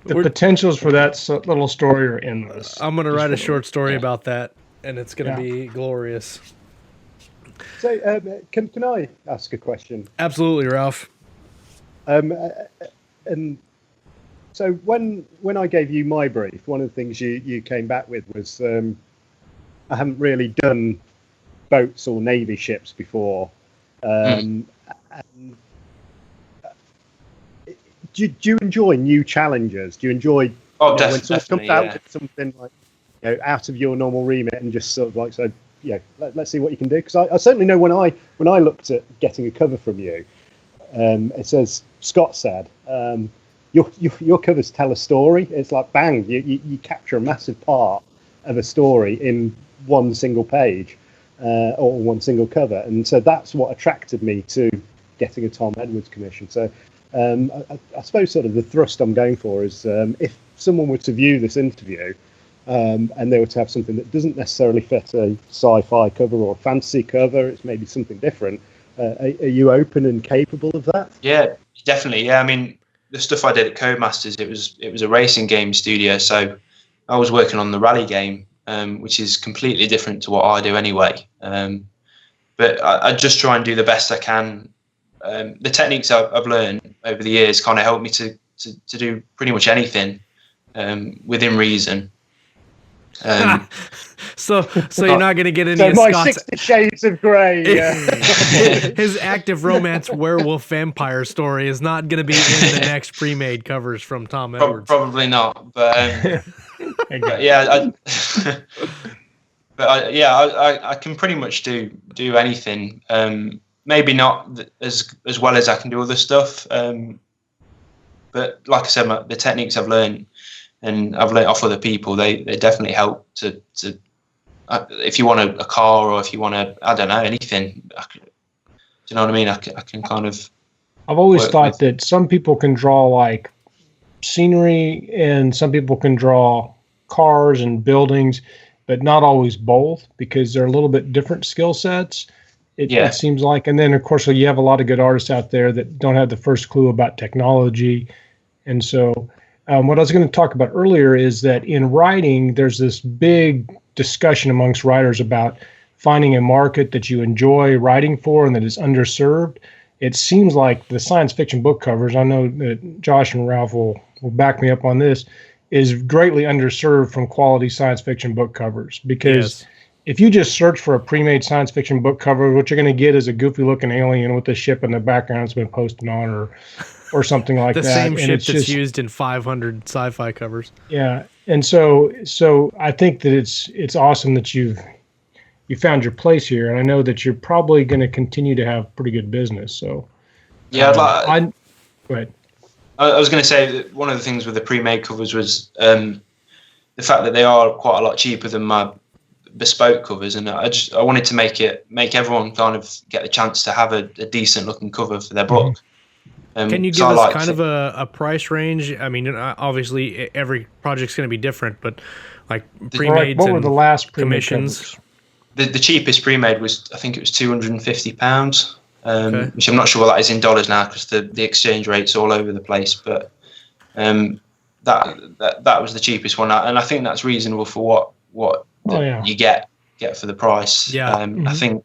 potentials for that little story are endless. I'm going to write a short story about that, and it's going to be glorious. So, can I ask a question? Absolutely, Ralph. And so when I gave you my brief, one of the things you came back with was I haven't really done boats or Navy ships before. And do you enjoy new challenges? Do you enjoy when someone comes out with something like out of your normal remit and just sort of like, so let's see what you can do? Because I certainly know when I looked at getting a cover from you, it says, Scott said, your covers tell a story. It's like bang, you capture a massive part of a story in one single page or one single cover, and so that's what attracted me to getting a Tom Edwards commission. So I suppose sort of the thrust I'm going for is if someone were to view this interview and they were to have something that doesn't necessarily fit a sci-fi cover or a fantasy cover, it's maybe something different. Are you open and capable of that? Yeah, definitely. Yeah, I mean, the stuff I did at Codemasters, it was a racing game studio, so I was working on the rally game, which is completely different to what I do anyway. But I just try and do the best I can. The techniques I've learned over the years kind of help me to do pretty much anything within reason. So you're not going to get any So of my Scott's 60 Shades of Grey. his active romance werewolf vampire story is not going to be in the next pre-made covers from Tom Edwards. Probably not, but, but yeah, I can pretty much do anything. Maybe not as well as I can do other stuff, but like I said, the techniques I've learned and I've learned off other people, they definitely help to if you want a car or if you want I don't know, anything. Do you know what I mean? I can kind of. I've always thought that some people can draw like scenery and some people can draw cars and buildings, but not always both because they're a little bit different skill sets. It seems like. And then, of course, you have a lot of good artists out there that don't have the first clue about technology. And so what I was going to talk about earlier is that in writing, there's this big discussion amongst writers about finding a market that you enjoy writing for and that is underserved. It seems like the science fiction book covers, I know that Josh and Ralph will back me up on this, is greatly underserved from quality science fiction book covers. Because if you just search for a pre-made science fiction book cover, what you're going to get is a goofy-looking alien with a ship in the background that's been posted on or something like that. The same and ship that's used in 500 sci-fi covers. Yeah, and so I think that it's awesome that you found your place here, and I know that you're probably going to continue to have pretty good business. So yeah, go ahead. I was going to say that one of the things with the pre-made covers was the fact that they are quite a lot cheaper than my bespoke covers, and I wanted to make everyone kind of get the chance to have a decent looking cover for their book. Can you give us kind of a price range? I mean, obviously every project's going to be different, but like pre-mades what were the last commissions? The cheapest pre-made was, I think it was £250, which I'm not sure what that is in dollars now because the exchange rate's all over the place. But that was the cheapest one, and I think that's reasonable for what you get for the price. Yeah. I think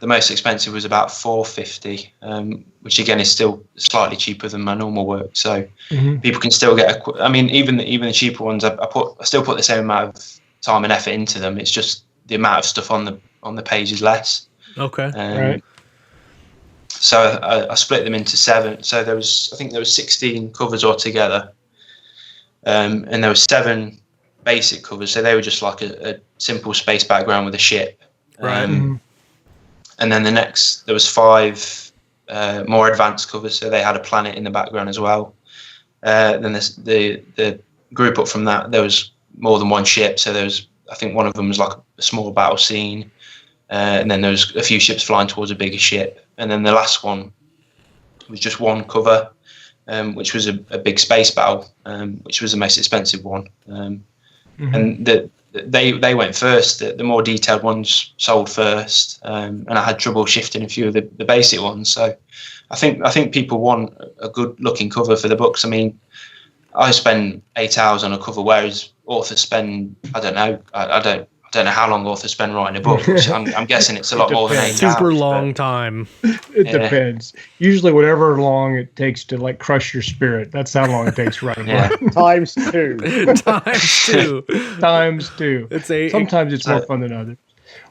the most expensive was about $450, which again is still slightly cheaper than my normal work. So people can still get I mean, even the cheaper ones, I still put the same amount of time and effort into them. It's just the amount of stuff on the page is less. Okay. Right. So I split them into 7. So I think there was 16 covers altogether, and there was 7 basic covers. So they were just like a simple space background with a ship. Right. And then there was 5 more advanced covers, so they had a planet in the background as well. Then the group up from that, there was more than one ship. So I think one of them was like a small battle scene, and then there was a few ships flying towards a bigger ship. And then the last one was just one cover, which was a big space battle, which was the most expensive one. And they went first. The more detailed ones sold first, and I had trouble shifting a few of the basic ones. So I think people want a good looking cover for the books. I mean, I spend 8 hours on a cover, whereas authors spend, I don't know how long authors spend writing a book. Which I'm guessing it's a lot more than 8 hours. Super long time. It depends. Usually, whatever long it takes to like crush your spirit, that's how long it takes to write a book. Times 2. Times 2. Times 2. Sometimes it's more fun than others.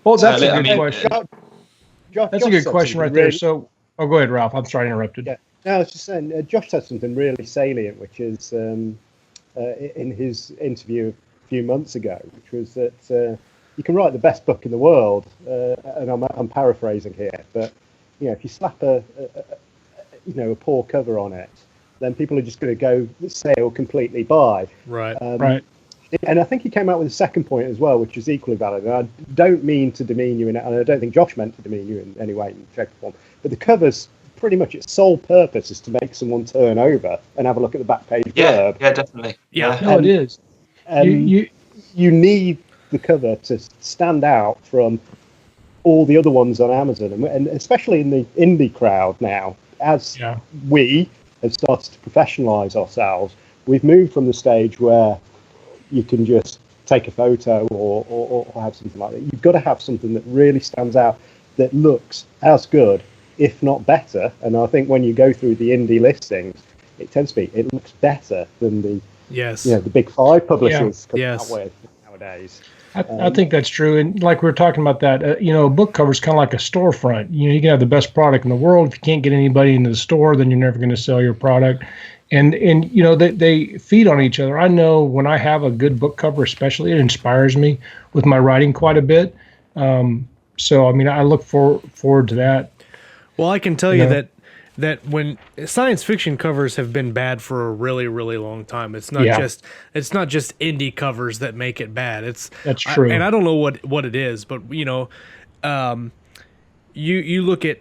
Well, that's a good question. That's a good question right there. So, go ahead, Ralph. I'm sorry I interrupted. Yeah. No, I was just saying, Josh said something really salient, which is in his interview a few months ago, which was that you can write the best book in the world, and I'm paraphrasing here, but if you slap a poor cover on it, then people are just going to go sail completely by. Right. Right. And I think he came out with a second point as well, which is equally valid. And I don't mean to demean you, and I don't think Josh meant to demean you in any way, shape, or form. But the covers pretty much its sole purpose is to make someone turn over and have a look at the back page blurb. Yeah, definitely. Yeah. No, it is. You need the cover to stand out from all the other ones on Amazon, and especially in the indie crowd now, as we have started to professionalize ourselves. We've moved from the stage where you can just take a photo or have something like that. You've got to have something that really stands out, that looks as good, if not better. And I think when you go through the indie listings, it tends to be, it looks better than the the big five publishers come out with nowadays. I think that's true. And like we were talking about that, a book cover is kind of like a storefront. You can have the best product in the world. If you can't get anybody into the store, then you're never going to sell your product. And they feed on each other. I know when I have a good book cover, especially, it inspires me with my writing quite a bit. So, I mean, I look forward to that. Well, I can tell you that when science fiction covers have been bad for a really, really long time. It's not just indie covers that make it bad. That's true. And I don't know what it is, but you look at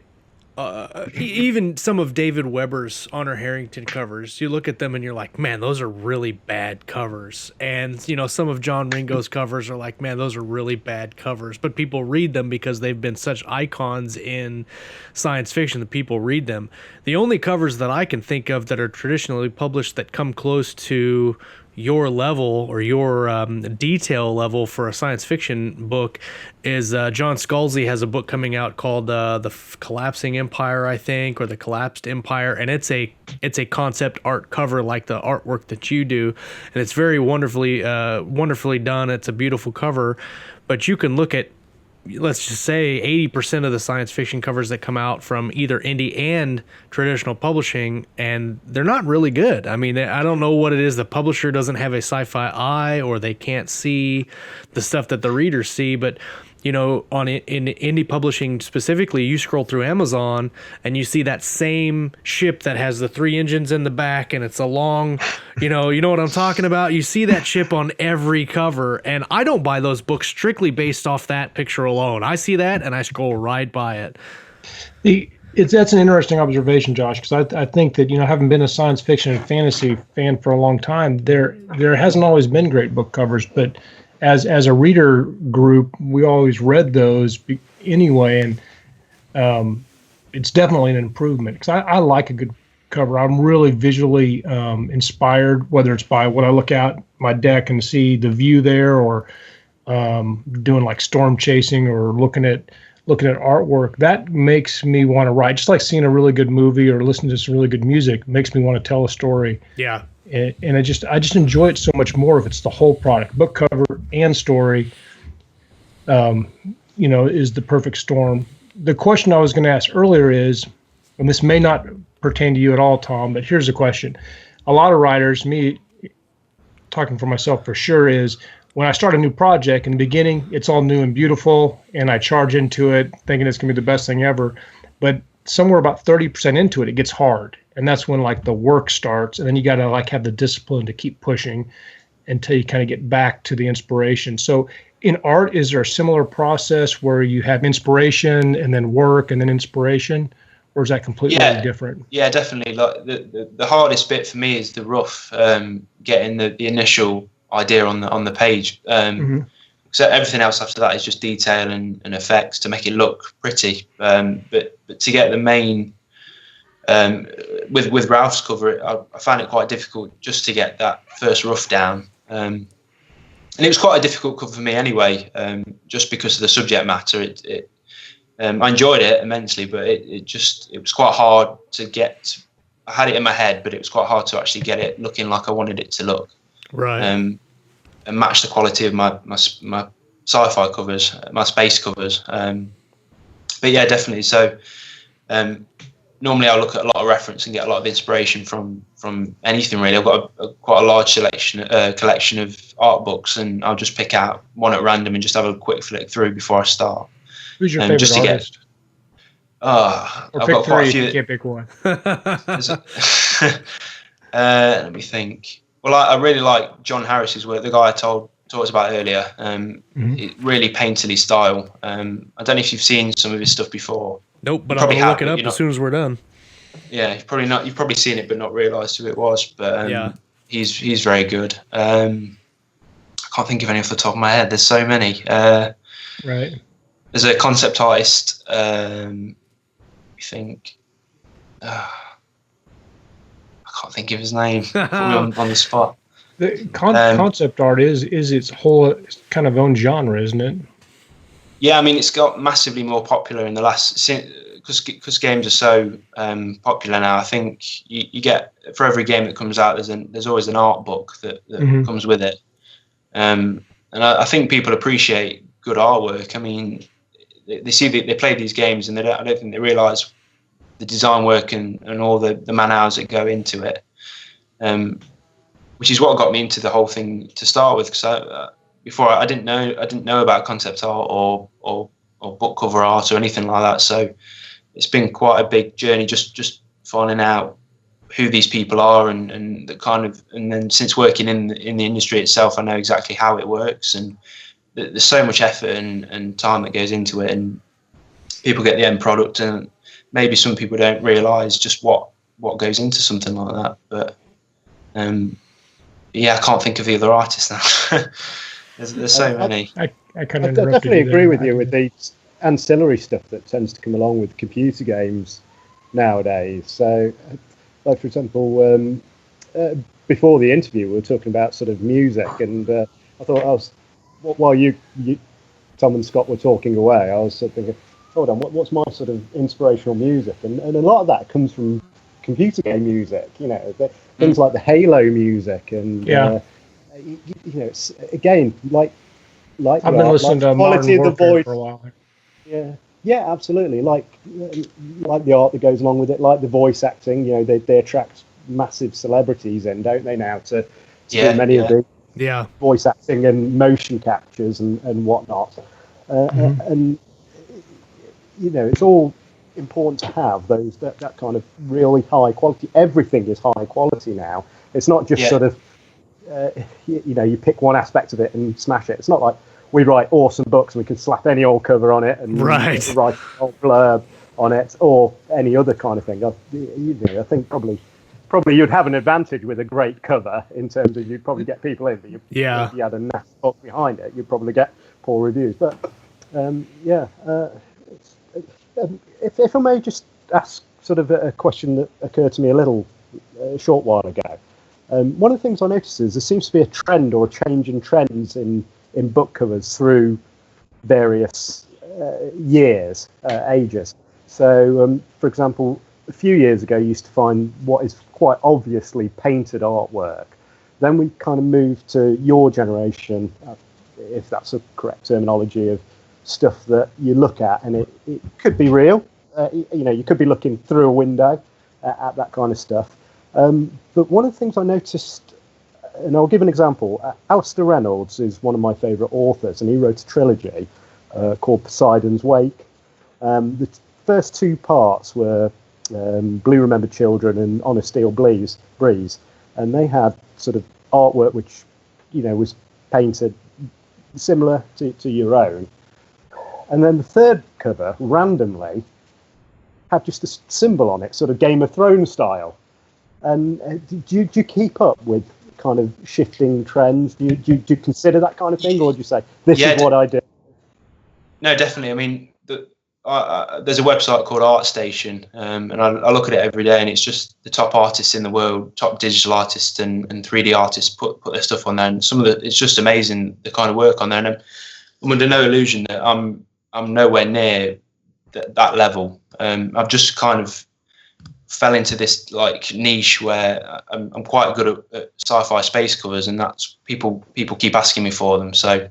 even some of David Weber's Honor Harrington covers. You look at them and you're like, man, those are really bad covers. And some of John Ringo's covers are like, man, those are really bad covers. But people read them because they've been such icons in science fiction that people read them. The only covers that I can think of that are traditionally published that come close to your level or your detail level for a science fiction book is John Scalzi has a book coming out called The Collapsing Empire, I think, or The Collapsed Empire, and it's a concept art cover like the artwork that you do, and it's very wonderfully done. It's a beautiful cover, but you can look at, let's just say 80% of the science fiction covers that come out from either indie and traditional publishing, and they're not really good. I mean, I don't know what it is. The publisher doesn't have a sci-fi eye, or they can't see the stuff that the readers see, but in indie publishing specifically, you scroll through Amazon and you see that same ship that has the 3 engines in the back and it's a long, you know what I'm talking about? You see that ship on every cover, and I don't buy those books strictly based off that picture alone. I see that and I scroll right by it. That's an interesting observation, Josh, because I think that, having been a science fiction and fantasy fan for a long time, there hasn't always been great book covers, but as a reader group, we always read those anyway, and it's definitely an improvement, because I like a good cover. I'm really visually inspired, whether it's by what I look out my deck and see the view there, or doing like storm chasing, or looking at artwork. That makes me want to write, just like seeing a really good movie or listening to some really good music makes me want to tell a story. Yeah. And I just enjoy it so much more if it's the whole product, book cover and story, is the perfect storm. The question I was going to ask earlier is, and this may not pertain to you at all, Tom, but here's the question. A lot of writers, me talking for myself for sure, is when I start a new project, in the beginning, it's all new and beautiful, and I charge into it thinking it's going to be the best thing ever. But somewhere about 30% into it, it gets hard. And that's when like the work starts, and then you got to like have the discipline to keep pushing until you kind of get back to the inspiration. So in art, is there a similar process where you have inspiration and then work and then inspiration, or is that completely different? Yeah, definitely. Like the hardest bit for me is the rough, getting the initial idea on the page. So everything else after that is just detail and effects to make it look pretty. But to get the main, with Ralph's cover, I found it quite difficult just to get that first rough down. And it was quite a difficult cover for me anyway, just because of the subject matter. I enjoyed it immensely, but it was quite hard to get. I had it in my head, but it was quite hard to actually get it looking like I wanted it to look. Right. And match the quality of my sci-fi covers, my space covers. But yeah, definitely. So normally I'll look at a lot of reference and get a lot of inspiration from anything really. I've got quite a large collection of art books, and I'll just pick out one at random and just have a quick flick through before I start. Who's your favorite artist? Or I've pick got three quite a few. You can't pick one. Let me think. Well, I really like John Harris's work, the guy I talked about earlier. Really painterly style. I don't know if you've seen some of his stuff before. Nope, but I'm going to look it up as soon as we're done. Yeah, you've probably seen it but not realised who it was. But Yeah. he's very good. I can't think of any off the top of my head. There's so many. Right. There's a concept artist. I think. I can't think of his name. Put me on the spot. The concept art is its whole kind of own genre, isn't it? Yeah, I mean, it's got massively more popular in the last, because games are so popular now. I think you get, for every game that comes out, there's always an art book that comes with it, and I think people appreciate good artwork. I mean, they see they play these games and I don't think they realise the design work and all the man hours that go into it, which is what got me into the whole thing to start with. Because before I didn't know about concept art or book cover art or anything like that. So it's been quite a big journey just finding out who these people are and the kind of, and then since working in the industry itself, I know exactly how it works, and there's so much effort and time that goes into it, and people get the end product, and maybe some people don't realise just what goes into something like that. But yeah, I can't think of the other artists now. There's so many. I kind I of definitely agree with you with the ancillary stuff that tends to come along with computer games nowadays. So, like for example, before the interview, we were talking about sort of music, and I thought while you Tom and Scott were talking away, I was sort of thinking, hold on, what's my sort of inspirational music? And a lot of that comes from computer game music. You know, things like the Halo music and. You know, it's, again, like I've been listening to quality Modern of the Warfare voice. for a while. Yeah, absolutely. Like the art that goes along with it, like the voice acting. You know, they attract massive celebrities in, don't they, now to do many of the voice acting and motion captures and whatnot. And you know, it's all important to have that kind of really high quality. Everything is high quality now. It's not just sort of. You know, you pick one aspect of it and smash it. It's not like we write awesome books and we can slap any old cover on it and write an old blurb on it or any other kind of thing. I think probably you'd have an advantage with a great cover in terms of you'd probably get people in, but if you had a nasty book behind it, you'd probably get poor reviews. But if I may just ask sort of a question that occurred to me a short while ago. One of the things I noticed is there seems to be a trend or a change in trends in book covers through various ages. So, for example, a few years ago, you used to find what is quite obviously painted artwork. Then we kind of moved to your generation, if that's a correct terminology, of stuff that you look at and it could be real. You know, you could be looking through a window at that kind of stuff. But one of the things I noticed, and I'll give an example, Alistair Reynolds is one of my favourite authors, and he wrote a trilogy called Poseidon's Wake. The first two parts were Blue Remembered Children and On a Steel Breeze, and they had sort of artwork which, you know, was painted similar to your own. And then the third cover, randomly, had just a symbol on it, sort of Game of Thrones style. And do you keep up with kind of shifting trends? Do you consider that kind of thing, or do you say this is what I do? No, definitely. I mean, there's a website called ArtStation, and I look at it every day, and it's just the top artists in the world, top digital artists and 3D artists put their stuff on there, and it's just amazing the kind of work on there. And I'm under no illusion that I'm nowhere near that level. I've just kind of fell into this like niche where I'm quite good at sci-fi space covers, and that's people keep asking me for them. So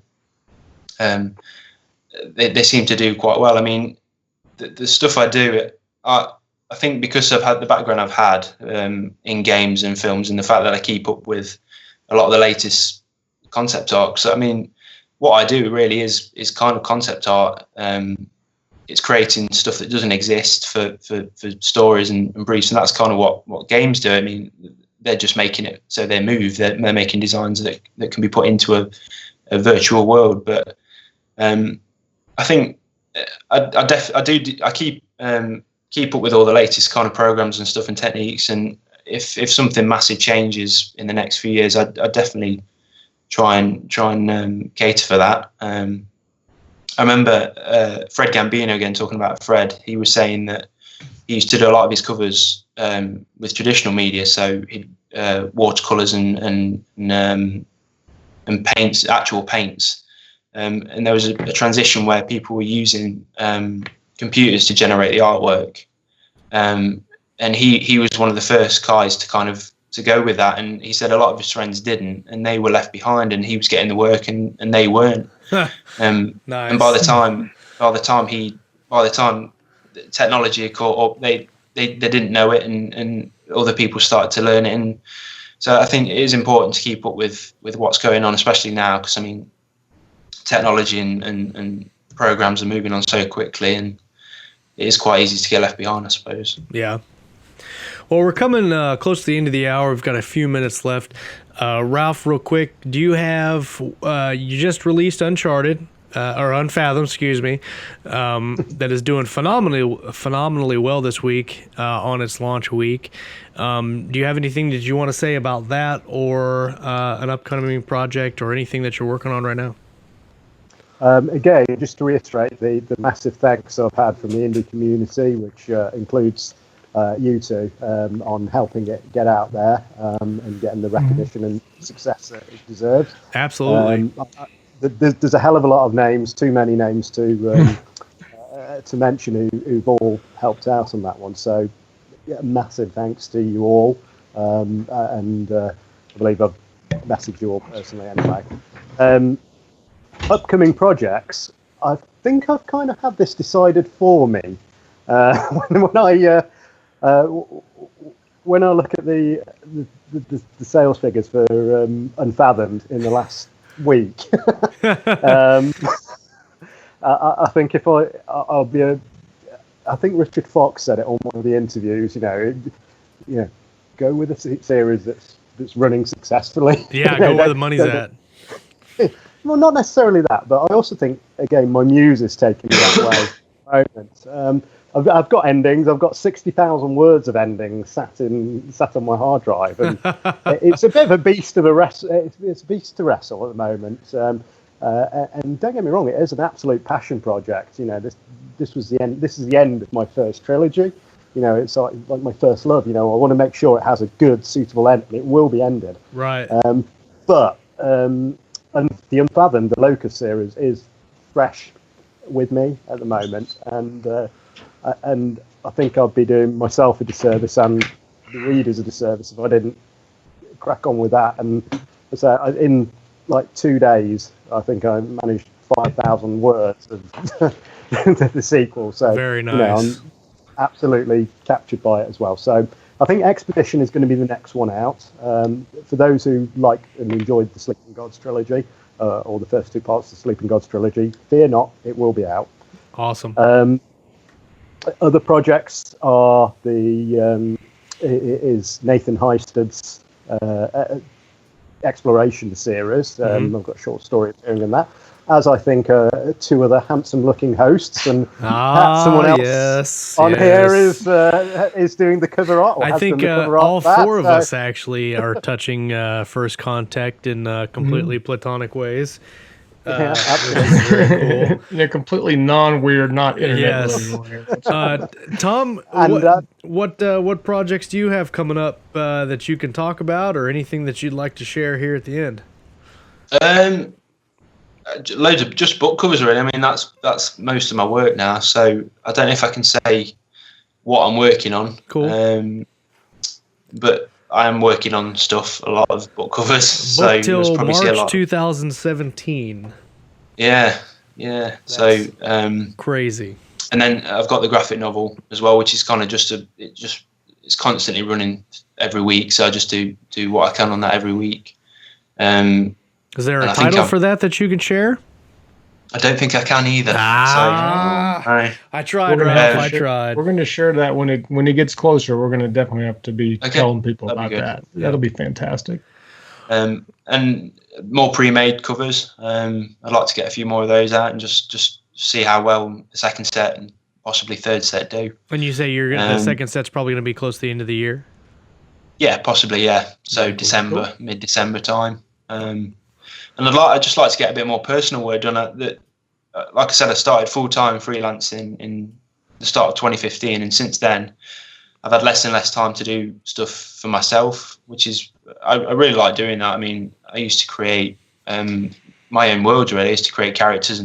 they seem to do quite well. I mean, the stuff I do, I think because I've had the background I've had in games and films, and the fact that I keep up with a lot of the latest concept art. So I mean, what I do really is kind of concept art. It's creating stuff that doesn't exist for stories and briefs, and that's kind of what games do. I mean, they're just making it so they move. They're making designs that can be put into a virtual world. But I think I keep keep up with all the latest kind of programs and stuff and techniques. And if something massive changes in the next few years, I'd definitely try and cater for that. I remember Fred Gambino, again talking about Fred. He was saying that he used to do a lot of his covers with traditional media, so he'd watercolors and paints, actual paints. And there was a transition where people were using computers to generate the artwork, and he was one of the first guys to go with that. And he said a lot of his friends didn't, and they were left behind, and he was getting the work, and they weren't. Nice. And by the time technology had caught up, they didn't know it, and other people started to learn it. And so I think it is important to keep up with what's going on, especially now, because I mean, technology and programs are moving on so quickly, and it is quite easy to get left behind, I suppose. Yeah. Well, we're coming close to the end of the hour. We've got a few minutes left. Ralph, real quick, do you have, you just released Uncharted, or Unfathomed, excuse me, that is doing phenomenally well this week on its launch week. Do you have anything that you want to say about that, or an upcoming project, or anything that you're working on right now? Again, just to reiterate the massive thanks I've had from the indie community, which includes you two, on helping it get out there and getting the recognition and success that it deserves. Absolutely. There's a hell of a lot of names, too many names to mention who've all helped out on that one. So, yeah, massive thanks to you all, and I believe I've messaged you all personally anyway. Upcoming projects, I think I've kind of had this decided for me. When I look at the sales figures for Unfathomed in the last week, I think I'll be I think Richard Fox said it on one of the interviews. Go with a series that's running successfly. Yeah, go where the money's at. Well, not necessarily that, but I also think, again, my muse is taking me that way at the moment. I've got endings. I've got 60,000 words of endings sat on my hard drive, and it's a bit of a beast of it's a beast to wrestle at the moment. And don't get me wrong, it is an absolute passion project. This was the end. This is the end of my first trilogy. It's like my first love. I want to make sure it has a good, suitable end, and it will be ended. Right. And the Unfathomed, the Locust series, is fresh with me at the moment, and I think I'd be doing myself a disservice and the readers a disservice if I didn't crack on with that. And so in like 2 days, I think I managed 5,000 words of the sequel. So very nice. I'm absolutely captured by it as well. So I think Expedition is going to be the next one out. For those who like and enjoyed the Sleeping Gods trilogy, or the first two parts of the Sleeping Gods trilogy, fear not, it will be out. Awesome. Other projects are is Nathan Heisted's Exploration series. I've got a short story appearing in that, as I think two other handsome-looking hosts, and perhaps someone else here is doing the cover art. I think all four of us actually are touching First Contact in completely platonic ways. Yeah, absolutely. Very cool. They're completely non-weird, not internet. Yes. Tom, what projects do you have coming up that you can talk about, or anything that you'd like to share here at the end? Loads of just book covers, really. I mean, that's most of my work now. So I don't know if I can say what I'm working on. Cool. But I am working on stuff, a lot of book covers. Book so till probably March see a lot. 2017. Yeah. That's so crazy. And then I've got the graphic novel as well, which is kind of it's constantly running every week. So I just do what I can on that every week. Is there a title for that you can share? I don't think I can either. I tried, Ralph. I tried. We're going to share that when it gets closer. We're going to definitely have to be telling people about that. Yeah. That'll be fantastic. And more pre-made covers. I'd like to get a few more of those out and just see how well the second set and possibly third set do. When you say you're gonna, the second set's probably going to be close to the end of the year. Yeah, possibly. Yeah, so December, mid-December time. And I'd just like to get a bit more personal work done. Like I said, I started full-time freelancing in the start of 2015, and since then, I've had less and less time to do stuff for myself, which is I really like doing that. I mean, I used to create my own worlds. Really, I used to create characters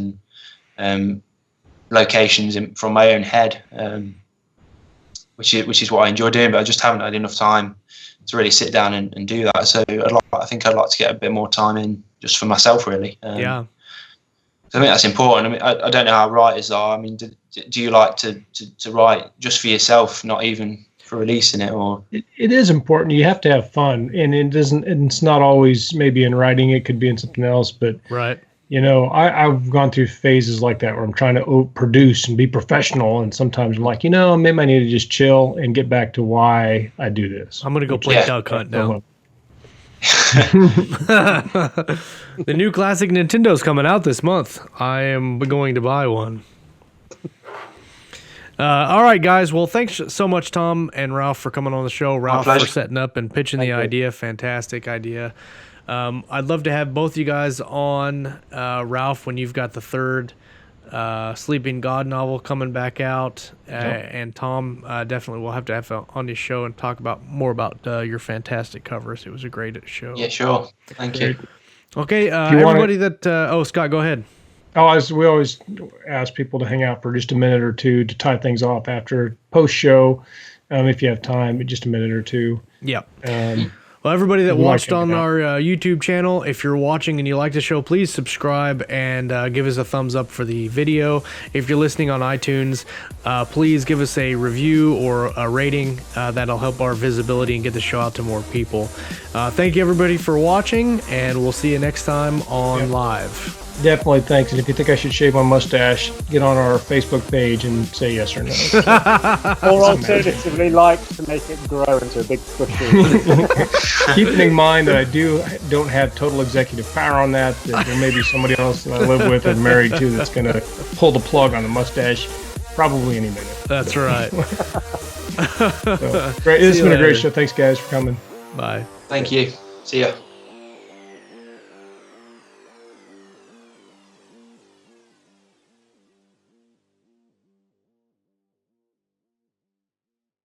and locations from my own head, which is what I enjoy doing. But I just haven't had enough time to really sit down and do that. So I think I'd like to get a bit more time in just for myself, really. Yeah. So I think that's important. I mean, I don't know how writers are. I mean, do you like to write just for yourself, not even for releasing it? Or it is important. You have to have fun, and it's not always maybe in writing. It could be in something else. But right. You know, I've gone through phases like that where I'm trying to produce and be professional, and sometimes I'm like, maybe I need to just chill and get back to why I do this. I'm gonna go play Duck Hunt now. The new classic Nintendo's coming out this month. I am going to buy one. All right, guys. Well, thanks so much, Tom and Ralph, for coming on the show. Ralph for setting up and pitching the idea. Fantastic idea. I'd love to have both you guys on, Ralph, when you've got the third Sleeping God novel coming back out, and Tom, definitely we'll have to have on your show and talk more about your fantastic covers. It was a great show. Yeah, sure. Thank you. Okay, everybody Scott, go ahead. We always ask people to hang out for just a minute or two to tie things off after post show, if you have time, just a minute or two. Yep. Well, everybody that watched on our YouTube channel, if you're watching and you like the show, please subscribe and give us a thumbs up for the video. If you're listening on iTunes, please give us a review or a rating. That'll help our visibility and get the show out to more people. Thank you, everybody, for watching, and we'll see you next time on Live. Definitely, thanks. And if you think I should shave my mustache, get on our Facebook page and say yes or no. Or alternatively, to make it grow into a big bushy. Keeping in mind that I don't have total executive power on that there may be somebody else that I live with or married to that's going to pull the plug on the mustache probably any minute. That's right. Great. This has been a great show. Thanks, guys, for coming. Bye. Thank you. See ya.